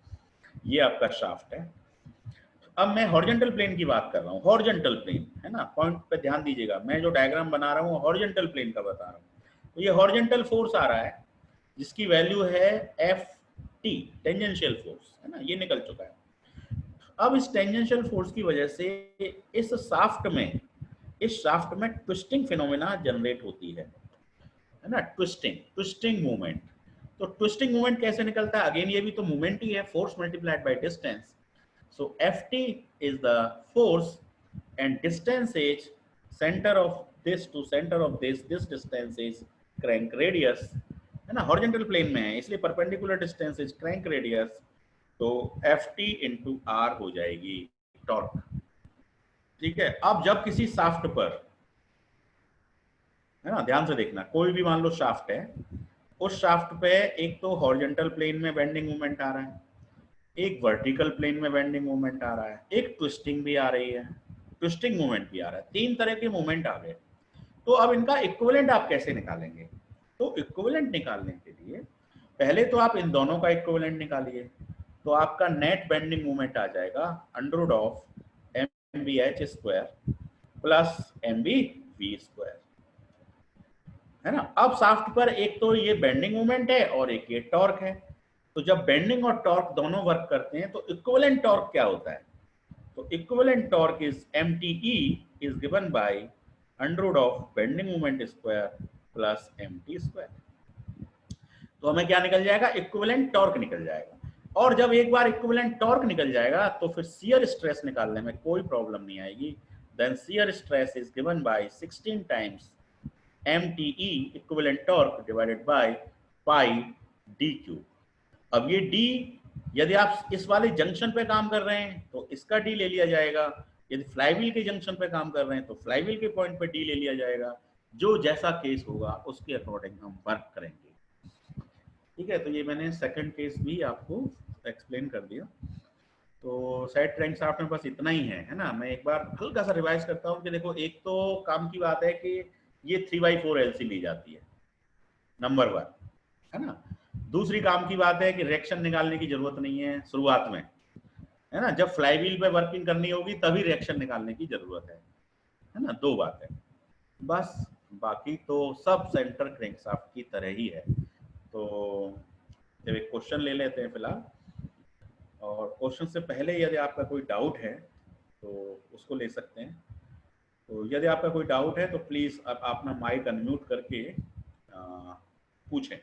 ये आपका शाफ्ट है। अब मैं हॉरिजॉन्टल प्लेन की बात कर रहा हूँ, हॉरिजॉन्टल प्लेन, है ना, पॉइंट पे ध्यान दीजिएगा, मैं जो डायग्राम बना रहा हूँ हॉरिजॉन्टल प्लेन का बता रहा हूँ। तो ये हॉरिजॉन्टल फोर्स आ रहा है जिसकी वैल्यू है Ft, टेंजेंशियल फोर्स, है ना, ये निकल चुका है। अब इस टेंजेंशियल फोर्स की वजह से इस शाफ्ट में ट्विस्टिंग फिनोमेना जनरेट होती है ना, ट्विस्टिंग मूवमेंट। तो ट्विस्टिंग मूवमेंट कैसे निकलता है? अगेन ये भी तो मूवमेंट ही है, force multiplied by distance. So Ft is the force and distance is centre of this to centre of this distance is crank radius, है ना, हॉरिजॉन्टल प्लेन में है इसलिए perpendicular distance is crank radius. तो Ft into R हो जाएगी torque. ठीक है, अब जब किसी शाफ्ट पर, है ना, ध्यान से देखना, कोई भी मान लो शाफ्ट है, उस शाफ्ट पे एक तो हॉरिजॉन्टल प्लेन में बेंडिंग मूवमेंट आ रहा है, एक वर्टिकल प्लेन में बेंडिंग मूवमेंट आ रहा है, एक ट्विस्टिंग भी आ रही है, ट्विस्टिंग मूवमेंट भी आ रहा है, तीन तरह के मूवमेंट आ गए। तो अब इनका इक्विवेलेंट आप कैसे निकालेंगे? तो इक्विवेलेंट निकालने के लिए पहले तो आप इन दोनों का इक्विवेलेंट निकालिए, तो आपका नेट बेंडिंग मूवमेंट आ जाएगा under of mvh square plus mvv square, है ना। अब शाफ्ट पर एक तो ये बेंडिंग मूवमेंट है और एक ये टॉर्क है, तो जब बेंडिंग और टॉर्क दोनों वर्क करते हैं तो इक्विवेलेंट टॉर्क क्या होता है? तो equivalent torque is mte is given by under of bending movement square plus mt square. तो हमें क्या निकल जाएगा? इक्विवेलेंट टॉर्क निकल जाएगा। और जब एक बार इक्विवेलेंट टॉर्क निकल जाएगा तो फिर शियर स्ट्रेस निकालने में कोई प्रॉब्लम नहीं आएगी। Then shear stress is given by 16 times mte equivalent torque divided by pi dq। अब ये d, यदि आप इस वाले जंक्शन पे काम कर रहे हैं तो इसका d ले लिया जाएगा, यदि फ्लाईव्हील के जंक्शन पे काम कर रहे हैं तो फ्लाईव्हील के पॉइंट पे d ले लिया जाएगा। जो जैसा केस होगा उसके अकॉर्डिंग हम वर्क करेंगे। ठीक है, तो ये मैंने सेकंड केस भी आपको एक्सप्लेन कर दिया। तो साइड क्रैंकशाफ्ट में बस इतना ही है ना। मैं एक बार हल्का सा रिवाइज करता हूँ कि देखो, एक तो काम की बात है कि ये 3/4 LC ली जाती है, नंबर 1, है ना। दूसरी काम की बात है कि रिएक्शन निकालने की जरूरत नहीं है शुरुआत में, है ना, जब फ्लाईव्हील पे वर्किंग करनी होगी तभी रिएक्शन निकालने की जरूरत है ना। दो बात है बस, बाकी तो सब सेंटर क्रैंकशाफ्ट की तरह ही है। तो जब एक क्वेश्चन ले लेते हैं फिलहाल, और क्वेश्चन से पहले यदि आपका कोई डाउट है तो उसको ले सकते हैं। तो यदि आपका कोई डाउट है तो प्लीज आप अपना माइक अनम्यूट करके पूछें।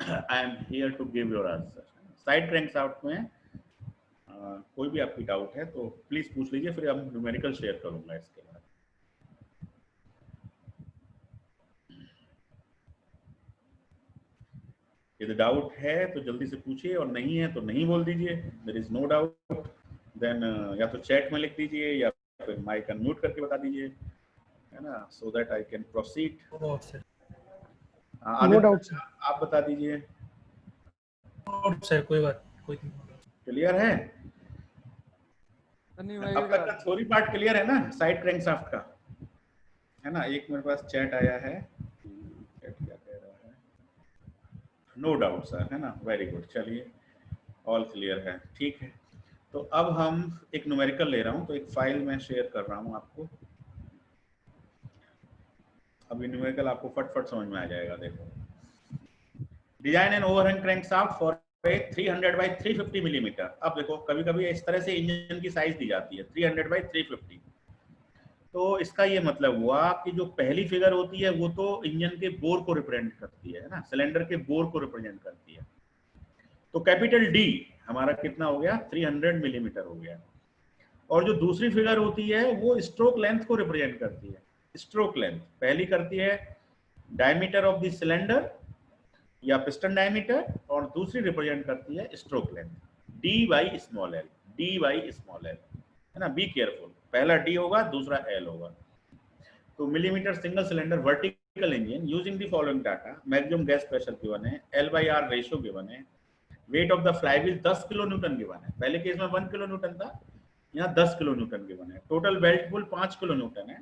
I am here to give your answer. Side crankshaft में कोई भी आपकी डाउट है तो प्लीज पूछ लीजिए, फिर हम न्यूमेरिकल शेयर करूंगा इसके बाद। यदि डाउट है तो जल्दी से पूछिए, और नहीं है तो नहीं बोल दीजिए, there is no doubt. Then या तो चैट में लिख दीजिए या फिर माइक अनम्यूट करके बता दीजिए, है ना, so that I can proceed. No doubt sir. आप बता दीजिए। सर कोई बात, कोई क्लियर है? अब तक का थ्योरी पार्ट क्लियर है ना, साइड क्रैंकशाफ्ट का, है ना। एक मेरे पास चैट आया है, चैट क्या कह रहा है, नो डाउट सर, है ना, वेरी गुड, चलिए ऑल क्लियर है, ठीक है। तो अब हम एक न्यूमेरिकल ले रहा हूं, तो एक फाइल में शेयर कर रहा हूं आपको। अभी न्यूमेरिकल आपको फटफट समझ में आ जाएगा। देखो, design and overhang crankshaft for 300 by 350 millimetre. अब देखो, कभी कभी इस तरह से इंजन की साइज दी जाती है 300 बाई 350। तो इसका ये मतलब हुआ कि जो पहली फिगर होती है वो तो इंजन के बोर को रिप्रेजेंट करती है ना, सिलेंडर के बोर को रिप्रेजेंट करती है। तो कैपिटल डी हमारा कितना हो गया, 300 मिलीमीटर हो गया। और जो दूसरी फिगर होती है वो स्ट्रोक लेंथ को रिप्रेजेंट करती है। स्ट्रोक लेंथ पहली करती है डायमीटर ऑफ द सिलेंडर या पिस्टन डायमीटर, और दूसरी रिप्रेजेंट करती है stroke length, D by small L, D by small L, है ना। बी केयरफुल, पहला डी होगा दूसरा एल होगा। तो millimetre single cylinder vertical engine using the following data, maximum gas pressure given है, L by R ratio given है, weight of the flywheel 10 kilo newton given है, पहले केस में 1 किलो न्यूटन था, यहाँ 10 किलो न्यूटन गिवन है, total belt पुल 5 kilo Newton है,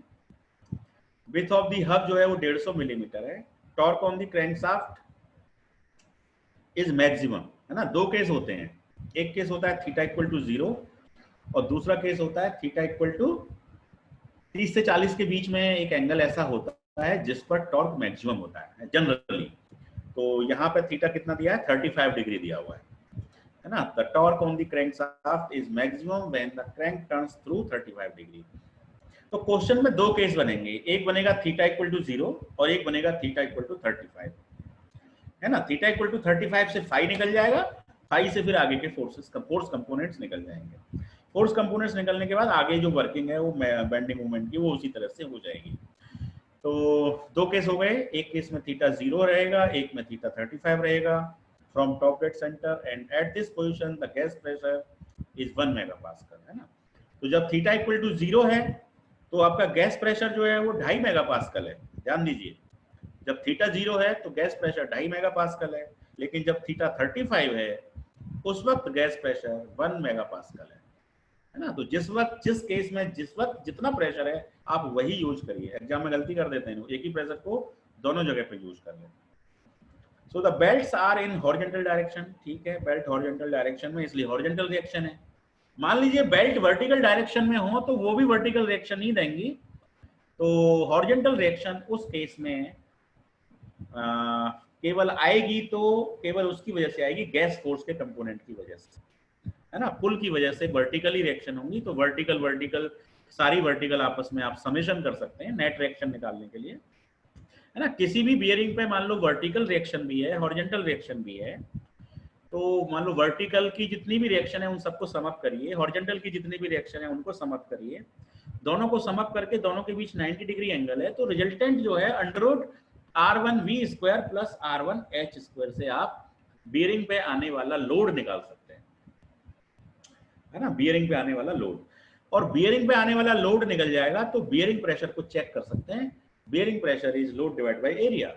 width of the hub जो है वो 150 मिलीमीटर है, torque on the crankshaft is maximum, है ना। दो केस होते हैं, एक केस होता है थीटा इक्वल टू 0 और दूसरा केस होता है थीटा इक्वल टू 30 से 40 के बीच में एक एंगल ऐसा होता है जिस पर टॉर्क मैक्सिमम होता है जनरली। तो यहाँ पे थीटा कितना दिया है, 35 डिग्री दिया हुआ है ना। The torque on the crankshaft is maximum when the crank turns through 35 degree. तो क्वेश्चन में दो केस बनेंगे, एक बनेगा थीटा इक्वल टू 0 और एक बनेगा थीटा इक्वल टू 35, है ना। थीटा इक्वल टू 35 से फाई निकल जाएगा, फाई से फिर आगे के फोर्स कंपोनेंट्स निकल जाएंगे। फोर्स कंपोनेंट्स निकलने के बाद आगे जो वर्किंग है वो बेंडिंग मोमेंट की वो उसी तरह से हो जाएगी। तो दो केस हो गए, एक केस में थीटा 0 रहेगा, एक में थीटा 35 रहेगा from top dead centre and at this position the gas pressure is 1 megapascal, है ना। तो जब थीटा इक्वल टू 0 है तो आपका गैस प्रेशर जो है वो 2.5 मेगापास्कल है, ध्यान दीजिए। जब थीटा 0 है तो गैस प्रेशर 2.5 मेगापास्कल है, लेकिन जब थीटा 35 है उस वक्त गैस प्रेशर 1 मेगापास्कल है ना। तो जिस वक्त जिस केस में जिस वक्त जितना प्रेशर है आप वही यूज करिए। एग्जाम में गलती कर देते हैं, एक ही प्रेशर को दोनों जगह पे यूज कर लेते हैं। So the belts are in horizontal direction, ठीक है, बेल्ट हॉरिजॉन्टल डायरेक्शन में, इसलिए हॉरिजॉन्टल रिएक्शन है। मान लीजिए बेल्ट वर्टिकल डायरेक्शन में हो तो वो भी वर्टिकल रिएक्शन ही देंगी। तो हॉरिजॉन्टल रिएक्शन उस केस में केवल आएगी तो केवल उसकी वजह से आएगी, गैस फोर्स के कंपोनेंट की वजह से, है ना। पुल की वजह से वर्टिकली रिएक्शन होंगी। तो वर्टिकल वर्टिकल सारी वर्टिकल आपस में आप समेशन कर सकते हैं नेट रिएक्शन निकालने के लिए, है ना। किसी भी बियरिंग पे मान लो वर्टिकल रिएक्शन भी है, हॉरिजॉन्टल रिएक्शन भी है, तो मान लो वर्टिकल की जितनी भी रिएक्शन है उन सबको सम अप करिए, हॉरिजॉन्टल की जितनी भी रिएक्शन है उनको सम अप करिए, दोनों को सम अप करके दोनों के बीच 90 डिग्री एंगल है, तो रिजल्टेंट जो है under R1V square plus R1H square से आप बियरिंग पे आने वाला लोड निकाल सकते हैं, है ना। बियरिंग पे आने वाला लोड, और बियरिंग पे आने वाला लोड निकल जाएगा तो बियरिंग प्रेशर को चेक कर सकते हैं। Bearing pressure is load divide by area,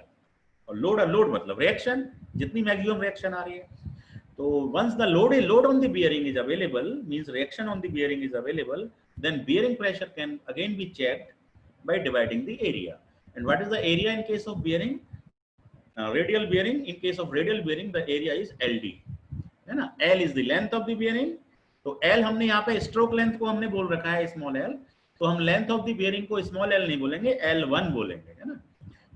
और लोड मतलब रिएक्शन, जितनी मैक्सिमम रिएक्शन आ रही है। तो once the load on the bearing is available, means reaction on the bearing is available, then bearing pressure can again be checked by dividing the area. And what is the area in case of bearing? Radial bearing, in case of radial bearing the area is LD, है ना। L is the length of the bearing, तो L हमने यहाँ पे stroke length को हमने बोल रखा है स्मॉल l, तो हम लेंथ ऑफ द बेयरिंग को स्मॉल l नहीं बोलेंगे, L1 बोलेंगे, है ना।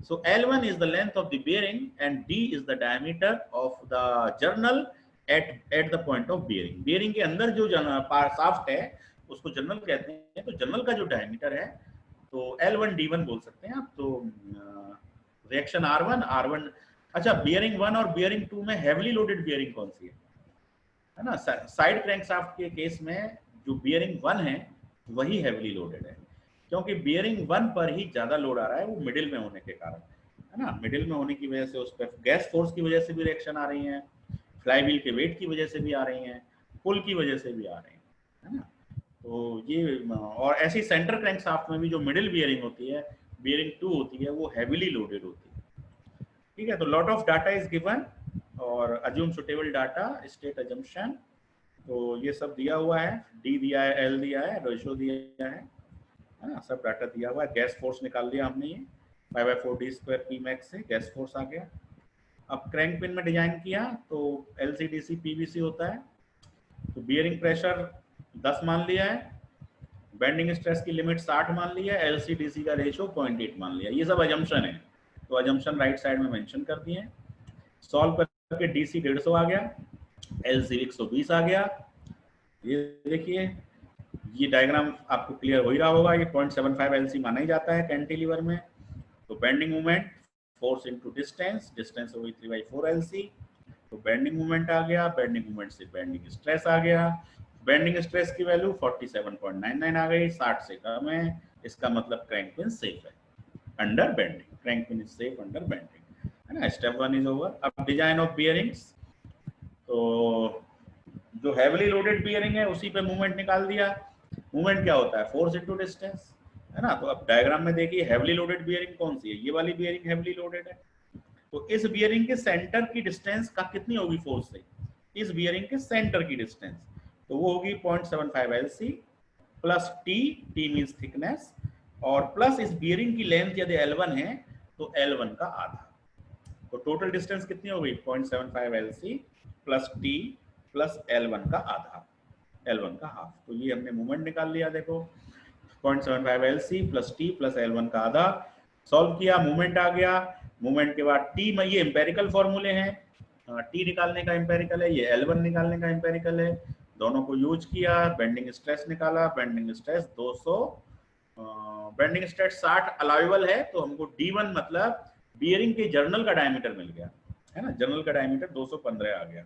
So L1 is the length of the bearing and D is the diameter of the journal at the point of bearing. bearing के अंदर जो शाफ्ट है उसको जर्नल कहते हैं, तो जर्नल का जो डायमीटर है तो L1 D1 बोल सकते हैं आप। तो रिएक्शन R1 अच्छा, बियरिंग 1 और बियरिंग 2 में हेवली लोडेड बियरिंग कौन सी है? है ना। साइड क्रैंकशाफ्ट के केस में जो बियरिंग 1 है वही हैवीली लोडेड है, क्योंकि बियरिंग 1 पर ही ज्यादा लोड आ रहा है, वो मिडिल में होने के कारण, है ना। मिडिल में होने की वजह से उस पर गैस फोर्स की वजह से भी रिएक्शन आ रही है, फ्लाईव्हील के वेट की वजह से भी आ रही हैं, पुल की वजह से भी आ रही हैं, है ना। तो ये और ऐसी सेंटर क्रैंकशाफ्ट में भी जो मिडिल बियरिंग होती है, बियरिंग 2 होती है, वो हैवीली लोडेड होती है। ठीक है, तो lot of data is given और assume suitable data, state assumption, तो ये सब दिया हुआ है, डी दिया है, एल दिया है, रेशियो दिया है ना, सब डाटा दिया हुआ है। गैस फोर्स निकाल लिया हमने, ये 5/4d² P max से गैस फोर्स आ गया। अब क्रैंक पिन में डिजाइन किया तो LCDC PVC होता है, तो बियरिंग प्रेशर 10 मान लिया है, बेंडिंग स्ट्रेस की लिमिट 60 मान लिया है, LCDC का रेशियो 0.8 मान लिया। ये सब अजम्पशन है, तो अजम्पशन राइट साइड में मेंशन कर दिए। सॉल्व करके DC 150 आ गया, LC 120 आ गया। ये देखिए, ये डायग्राम आपको क्लियर हो ही रहा होगा, ये 0.75 LC माना ही जाता है कैंटिलीवर में। तो bending moment force into distance, distance हो गई 3/4 LC, तो बेंडिंग मोमेंट आ गया, बेंडिंग मोमेंट से बेंडिंग स्ट्रेस आ गया, बेंडिंग स्ट्रेस की वैल्यू 47.99 आ गई, 60 से कम है, इसका मतलब क्रैंक पिन सेफ है under bending, crank pin is safe under bending, है ना। Step 1 is over. अब डिजाइन ऑफ बियरिंग्स, तो जो हैवीली लोडेड बियरिंग है उसी पे मूवमेंट निकाल दिया। मूवमेंट क्या होता है, फोर्स इनटू डिस्टेंस, है ना। तो अब डायग्राम में देखिए हैवीली लोडेड बियरिंग कौन सी है, ये वाली बियरिंग हैवीली लोडेड है, तो इस बियरिंग के सेंटर की डिस्टेंस का कितनी होगी फोर्स से, इस बियरिंग के सेंटर की डिस्टेंस, तो वो होगी 0.75 LC plus T means thickness, और प्लस इस बियरिंग की लेंथ यदि L1 है तो L1 का आधा, तो टोटल डिस्टेंस कितनी हो गई 0.75 LC plus T plus L1 का आधा, L1 का हाफ। तो ये हमने मूवमेंट निकाल लिया, देखो 0.75 LC plus T plus L1 का आधा। सॉल्व किया, मूवमेंट आ गया, मूवमेंट के बाद टी में, ये एम्पेरिकल फॉर्मूले हैं, टी निकालने का एम्पेरिकल है, ये L1 निकालने का एम्पेरिकल है, दोनों को यूज किया, बेंडिंग स्ट्रेस निकाला, bending stress 200, bending stress 60 allowable है, तो हमको D1 मतलब बियरिंग के जर्नल का डायमीटर मिल गया, है ना, जर्नल का डायमीटर 215 आ गया।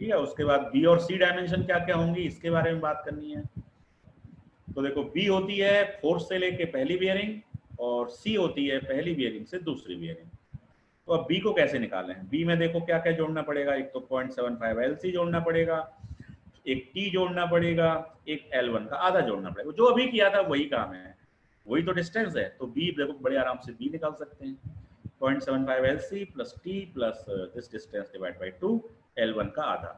ठीक है, उसके बाद बी और सी डायमेंशन क्या क्या होंगी इसके बारे में बात करनी है। तो देखो, बी होती है फोर्स से लेके पहली बियरिंग, और सी होती है पहली बियरिंग से दूसरी बियरिंग। तो अब बी को कैसे निकालें, बी में देखो क्या क्या जोड़ना पड़ेगा, एक तो 0.75 LC जोड़ना पड़ेगा, एक टी जोड़ना पड़ेगा, एक L1 का आधा जोड़ना पड़ेगा, जो अभी किया था वही काम है, वही तो डिस्टेंस है, तो बी देखो बड़े आराम से बी निकाल सकते हैं, 0.75 LC plus T plus this distance divide by 2, L1 का आधा।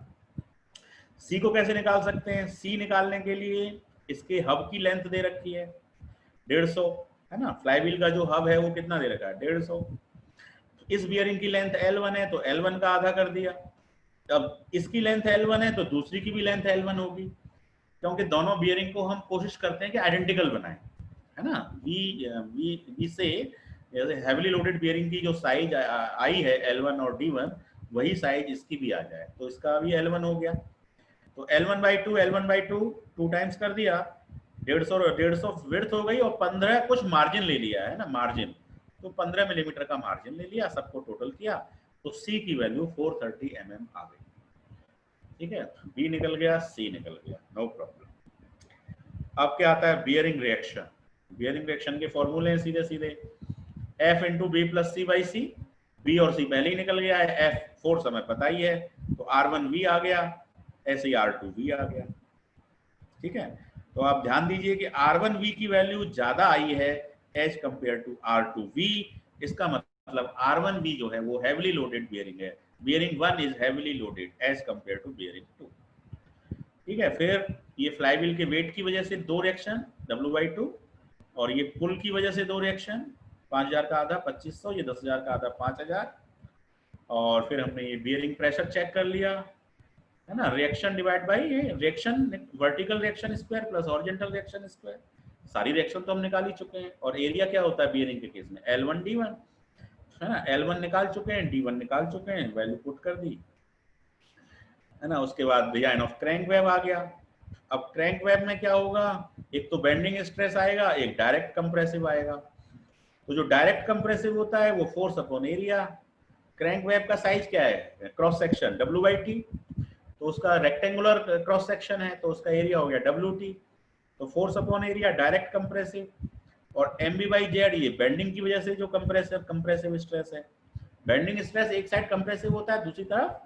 सी को कैसे निकाल सकते हैं, सी निकालने के लिए इसके हब की लेंथ दे रखी है 150, है ना, फ्लाईव्हील का जो हब है वो कितना दे रखा है 150, इस बियरिंग की लेंथ L1 है तो L1 का आधा कर दिया। अब इसकी लेंथ L1 है तो दूसरी की भी लेंथ L1 होगी, क्योंकि दोनों बियरिंग को हम कोशिश करते हैं कि आइडेंटिकल बनाएं, है ना। बी से हैवीली लोडेड बियरिंग की जो साइज आई है L1 और D1, वही साइज इसकी भी आ जाए, तो इसका भी L1 हो गया, तो L1/2 L1/2 2 टाइम्स कर दिया, 150 विड्थ हो गई, और 15 कुछ मार्जिन ले लिया है ना, मार्जिन, तो 15 मिलीमीटर का मार्जिन ले लिया, सबको टोटल किया, तो सी की वैल्यू 430 mm आ गई। ठीक है, बी निकल गया, सी निकल गया, नो प्रॉब्लम। अब क्या आता है, बियरिंग रिएक्शन। बियरिंग रिएक्शन के फॉर्मूले हैं सीधे सीधे, F into B plus C by C, B और सी पहले ही निकल गया है, F फोर्स हमें पता ही है, तो R1V आ गया, ऐसे ही R2V आ गया। ठीक है, तो आप ध्यान दीजिए कि R1V की वैल्यू ज्यादा आई है एज कंपेयर टू R2V, इसका मतलब R1V जो है वो हैवीली लोडेड बियरिंग है, bearing 1 is heavily loaded as compare to bearing 2। ठीक है, फिर ये फ्लाईव्हील के वेट की वजह से दो रिएक्शन W/2, और ये पुल की वजह से दो रिएक्शन, 5000 का आधा 2500, ये 10,000 का आधा 5000, और फिर हमने ये बियरिंग प्रेशर चेक कर लिया, है ना, रिएक्शन डिवाइड बाय ये reaction, vertical reaction square plus horizontal reaction square, सारी रिएक्शन तो हम निकाल ही चुके हैं। और एरिया क्या होता है बियरिंग के केस में, L1 D1, है ना, L1 निकाल चुके हैं, D1 निकाल चुके हैं, वैल्यू पुट कर दी, है ना। उसके बाद डिजाइन ऑफ क्रैंक वेब आ गया। अब क्रैंक वेब में क्या होगा, एक तो बेंडिंग स्ट्रेस आएगा, एक डायरेक्ट कंप्रेसिव आएगा। तो जो डायरेक्ट कंप्रेसिव होता है वो force upon area, crank web का साइज क्या है, क्रॉस सेक्शन W/T, तो उसका रेक्टेंगुलर क्रॉस सेक्शन है तो उसका एरिया हो गया WT, तो force upon area direct compressive, और MB/Z ये बेंडिंग की वजह से जो कंप्रेसिव स्ट्रेस है। बेंडिंग स्ट्रेस एक साइड कंप्रेसिव होता है, दूसरी तरफ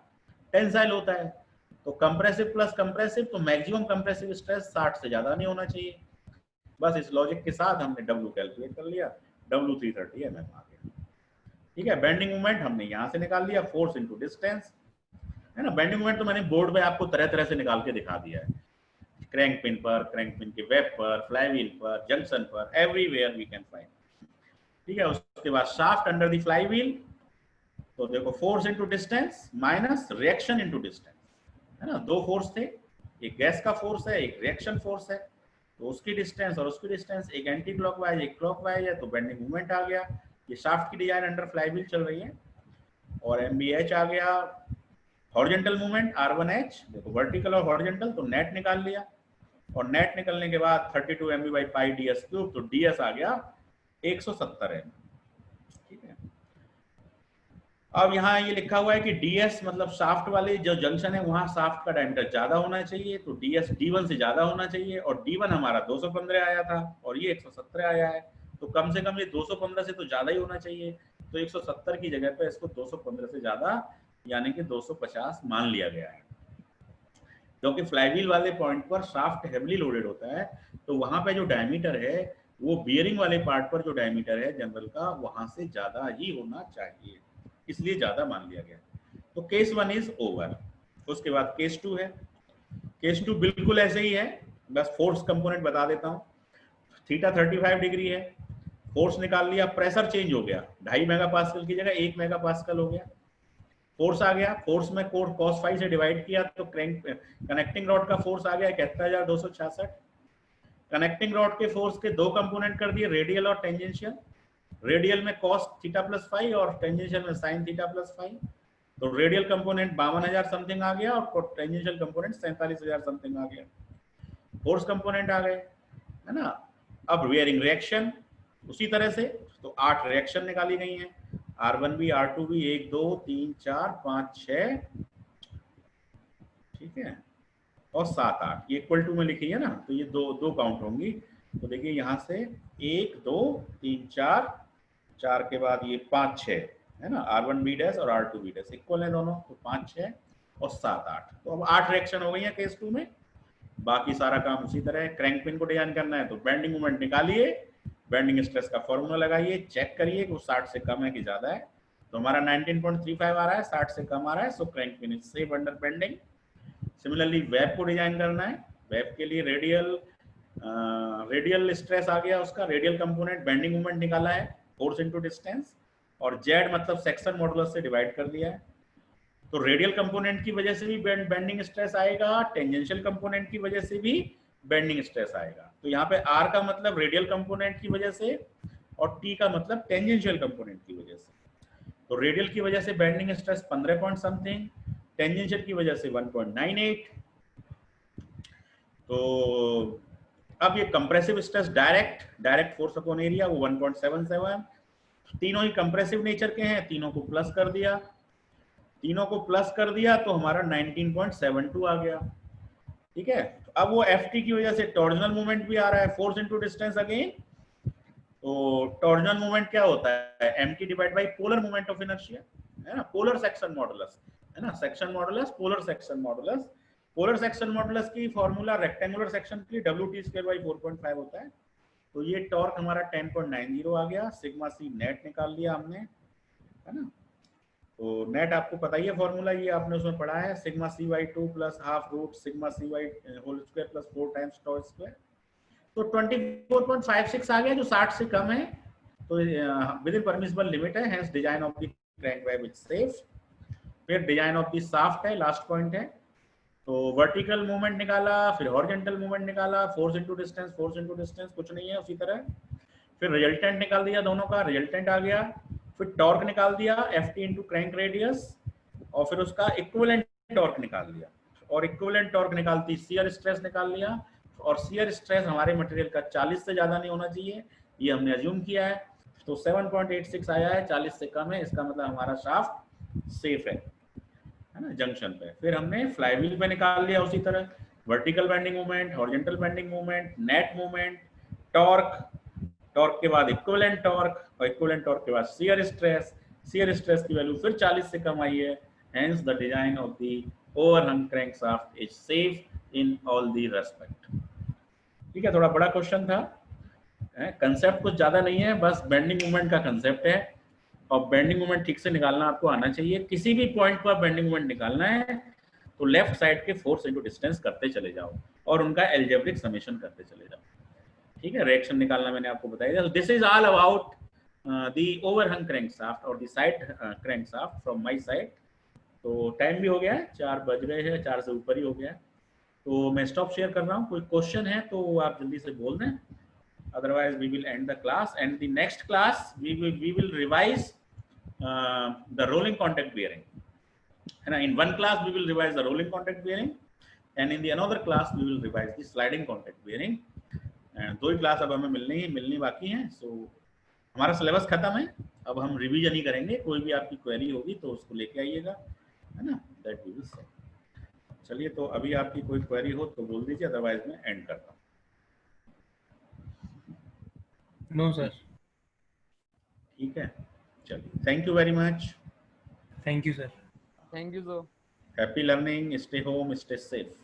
टेंसाइल होता है, तो कंप्रेसिव प्लस कंप्रेसिव, तो मैक्सिमम कंप्रेसिव स्ट्रेस 60 से ज्यादा नहीं होना चाहिए। बस इस लॉजिक के साथ हमने W कैलकुलेट कर लिया, W 330 mm आ गया। ठीक है, बेंडिंग मोमेंट हमने यहाँ से निकाल लिया, फोर्स इनटू डिस्टेंस, है ना। बेंडिंग मोमेंट तो मैंने बोर्ड पे आपको तरह तरह से निकाल के दिखा दिया है, क्रैंक पिन पर, क्रैंक पिन के वेब पर, फ्लाईव्हील पर, जंक्शन पर, एवरीवेयर वी कैन फाइंड। ठीक है, उसके बाद शाफ्ट अंडर द फ्लाईव्हील, तो देखो force into distance minus reaction into distance, है ना। दो फोर्स थे, एक गैस का फोर्स है, एक रिएक्शन फोर्स है, तो उसकी डिस्टेंस और उसकी डिस्टेंस, एक एंटी क्लॉकवाइज एक क्लॉकवाइज है, तो बेंडिंग मोमेंट आ गया। ये शाफ्ट की डिजाइन अंडर फ्लाईव्हील चल रही है, और MBH आ गया। हॉरिजॉन्टल मूवमेंट R1H, देखो वर्टिकल और हॉरिजॉन्टल, तो नेट निकाल लिया, और नेट निकलने के बाद 32 MB/π/ds3, तो ds आ गया 170 है। ठीक है, अब यहाँ ये लिखा हुआ है कि ds मतलब शाफ्ट वाले जो जंक्शन है वहां शाफ्ट का डायमीटर ज्यादा होना चाहिए, तो ds D1 से ज्यादा होना चाहिए, और D1 हमारा 215 आया था और ये 170 आया है, तो कम से कम ये 215 से तो ज्यादा ही होना चाहिए, तो 170 की जगह पे इसको 215 से ज्यादा यानी कि 250 मान लिया गया है, क्योंकि फ्लाईव्हील वाले पॉइंट पर शाफ्ट हेवली लोडेड होता है, तो वहां पे जो डायमीटर है वो बियरिंग वाले पार्ट पर जो डायमीटर है जनरल का वहां से ज्यादा ही होना चाहिए, इसलिए ज्यादा मान लिया गया। तो केस 1 इज ओवर। उसके बाद केस 2 है। केस 2 बिल्कुल ऐसे ही है, बस फोर्स कंपोनेंट बता देता हूँ। थीटा 35 डिग्री है, फोर्स निकाल लिया, प्रेशर चेंज हो गया, 2.5 मेगापास्कल की जगह 1 मेगापास्कल हो गया, फोर्स आ गया, फोर्स में cos फाई से डिवाइड किया तो कनेक्टिंग रॉड का फोर्स आ गया 71,266। कनेक्टिंग रॉड के फोर्स के दो कंपोनेंट कर दिए, रेडियल और टेंजेंशियल। रेडियल में cos थीटा प्लस फाई और टेंजेंशियल में sin थीटा प्लस फाई, तो रेडियल कंपोनेंट 52,000 समथिंग आ गया और टेंजेंशियल कंपोनेंट 47,000 समथिंग आ गया। फोर्स कंपोनेंट आ गए, है ना। अब वेयरिंग रिएक्शन उसी तरह से, तो 8 रिएक्शन निकाली गई हैं, R1B R2B 1 2 3 4 5 6, ठीक है, और 7 8, ये इक्वल टू में लिखी है ना, तो ये दो काउंट होंगी, तो देखिए यहाँ से 1 2 3 4, 4 के बाद ये 5 6, है ना, R1B डैश और R2B डैश इक्वल है दोनों, तो 5 6 और 7 8, तो अब 8 रिएक्शन हो गई है केस 2 में। बाकी सारा काम उसी तरह है, क्रैंक पिन को डिजाइन करना है तो बेंडिंग मोमेंट निकालिए, बेंडिंग स्ट्रेस का फॉर्मूला लगाइए, चेक करिए कि वो 60 से कम है कि ज्यादा है, तो हमारा 19.35 आ रहा है, 60 से कम आ रहा है, so crank pin is safe under bending. Similarly web को डिजाइन करना है, वेब के लिए रेडियल स्ट्रेस आ गया, उसका रेडियल कंपोनेंट बेंडिंग मोमेंट निकाला है, फोर्स इनटू डिस्टेंस, और जेड मतलब सेक्शन मॉडुलस से डिवाइड कर दिया है, तो रेडियल कंपोनेंट की वजह से भी बेंडिंग स्ट्रेस आएगा, टेंजेंशियल कंपोनेंट की वजह से भी बेंडिंग स्ट्रेस आएगा, तो यहाँ पे आर का मतलब रेडियल कंपोनेंट की वजह से और टी का मतलब टेंजेंशियल कंपोनेंट की वजह से, तो रेडियल की वजह से bending stress 15 point something, tangential की वजह से 1.98। तो अब ये compressive stress direct force upon area वो 1.77, तीनों ही कंप्रेसिव नेचर के हैं, तीनों को प्लस कर दिया, तो हमारा 19.72 आ गया। ठीक है, तो अब वो एफटी की वजह से टॉर्जनल मूवमेंट भी आ रहा है, फोर्स इनटू डिस्टेंस अगेन, तो टॉर्जनल मूवमेंट क्या होता है, MT divide by polar movement of inertia, है ना, पोलर सेक्शन मॉडुलस, है ना, section modulus polar section modulus. Polar section modulus की फॉर्मूला रेक्टेंगुलर सेक्शन के लिए WT²/4.5 होता है, तो ये टॉर्क हमारा 10.90 आ गया, सिग्मा सी नेट निकाल लिया हमने, है ना, तो नेट आपको पता ही है फॉर्मूला, ये आपने उसमें पढ़ा है, sigma C/2 plus half root sigma C/² plus 4 times tau square, तो 24.56 आ गया जो 60 से कम है, तो विद इन परमिसिबल लिमिट है, hence design of the crank web is safe. फिर डिजाइन ऑफ द शाफ्ट है, लास्ट पॉइंट है, तो वर्टिकल मूवमेंट निकाला, फिर हॉरिजॉन्टल मूवमेंट निकाला, फोर्स इनटू डिस्टेंस कुछ नहीं है उसी तरह, फिर रिजल्टेंट निकाल दिया दोनों का, रिजल्टेंट आ गया, फिर टॉर्क निकाल दिया Ft इंटू क्रैंक रेडियस, और फिर उसका इक्विवेलेंट टॉर्क निकाल दिया, और इक्विवेलेंट टॉर्क निकालती शियर स्ट्रेस निकाल लिया, और शियर स्ट्रेस हमारे मटेरियल का 40 से ज्यादा नहीं होना चाहिए, ये हमने अज्यूम किया है, तो 7.86 आया है, 40 से कम है, इसका मतलब हमारा शाफ्ट सेफ है है ना, जंक्शन पे। फिर हमने फ्लाईव्हील पे निकाल लिया उसी तरह, vertical bending moment, horizontal bending moment, net moment, torque, torque के बाद इक्विवेलेंट टॉर्क, और इक्विवेलेंट टॉर्क के बाद शियर स्ट्रेस, शियर स्ट्रेस की वैल्यू फिर 40 से कम आई है। Hence the design of the overhung crankshaft is safe in all the respect. ठीक है, थोड़ा बड़ा क्वेश्चन था, कंसेप्ट कुछ ज्यादा नहीं है, बस बेंडिंग मोमेंट का कंसेप्ट है, और बेंडिंग मोमेंट ठीक से निकालना आपको आना चाहिए। किसी भी पॉइंट पर बेंडिंग मोमेंट निकालना है तो लेफ्ट साइड के फोर्स इनटू डिस्टेंस करते चले जाओ और उनका एल्जेब्रिक समेशन करते चले जाओ। ठीक है, रिएक्शन निकालना मैंने आपको बताया। तो this is all about the overhung crankshaft और the side crankshaft from my side. तो टाइम भी हो गया है, 4 बज गए हैं, 4 से ऊपर ही हो गया है, तो मैं स्टॉप शेयर कर रहा हूँ। कोई क्वेश्चन है तो आप जल्दी से बोल दें, otherwise we will end the class, and the next class we will revise the rolling contact bearing, and in one class we will revise the rolling contact bearing, and in the another class we will revise the sliding contact bearing, and दो ही class अब हमें मिलनी बाकी हैं। सो हमारा syllabus खत्म है, अब हम रिवीजन ही करेंगे। कोई भी आपकी क्वेरी होगी तो उसको लेके आइएगा, है ना, दैट वी विल से। चलिए, तो अभी आपकी कोई क्वेरी हो तो बोल दीजिए, अदरवाइज मैं एंड करता हूँ। No sir. ठीक है, चलिए, thank you very much. Thank you sir. Thank you sir. Happy learning, stay home, stay safe.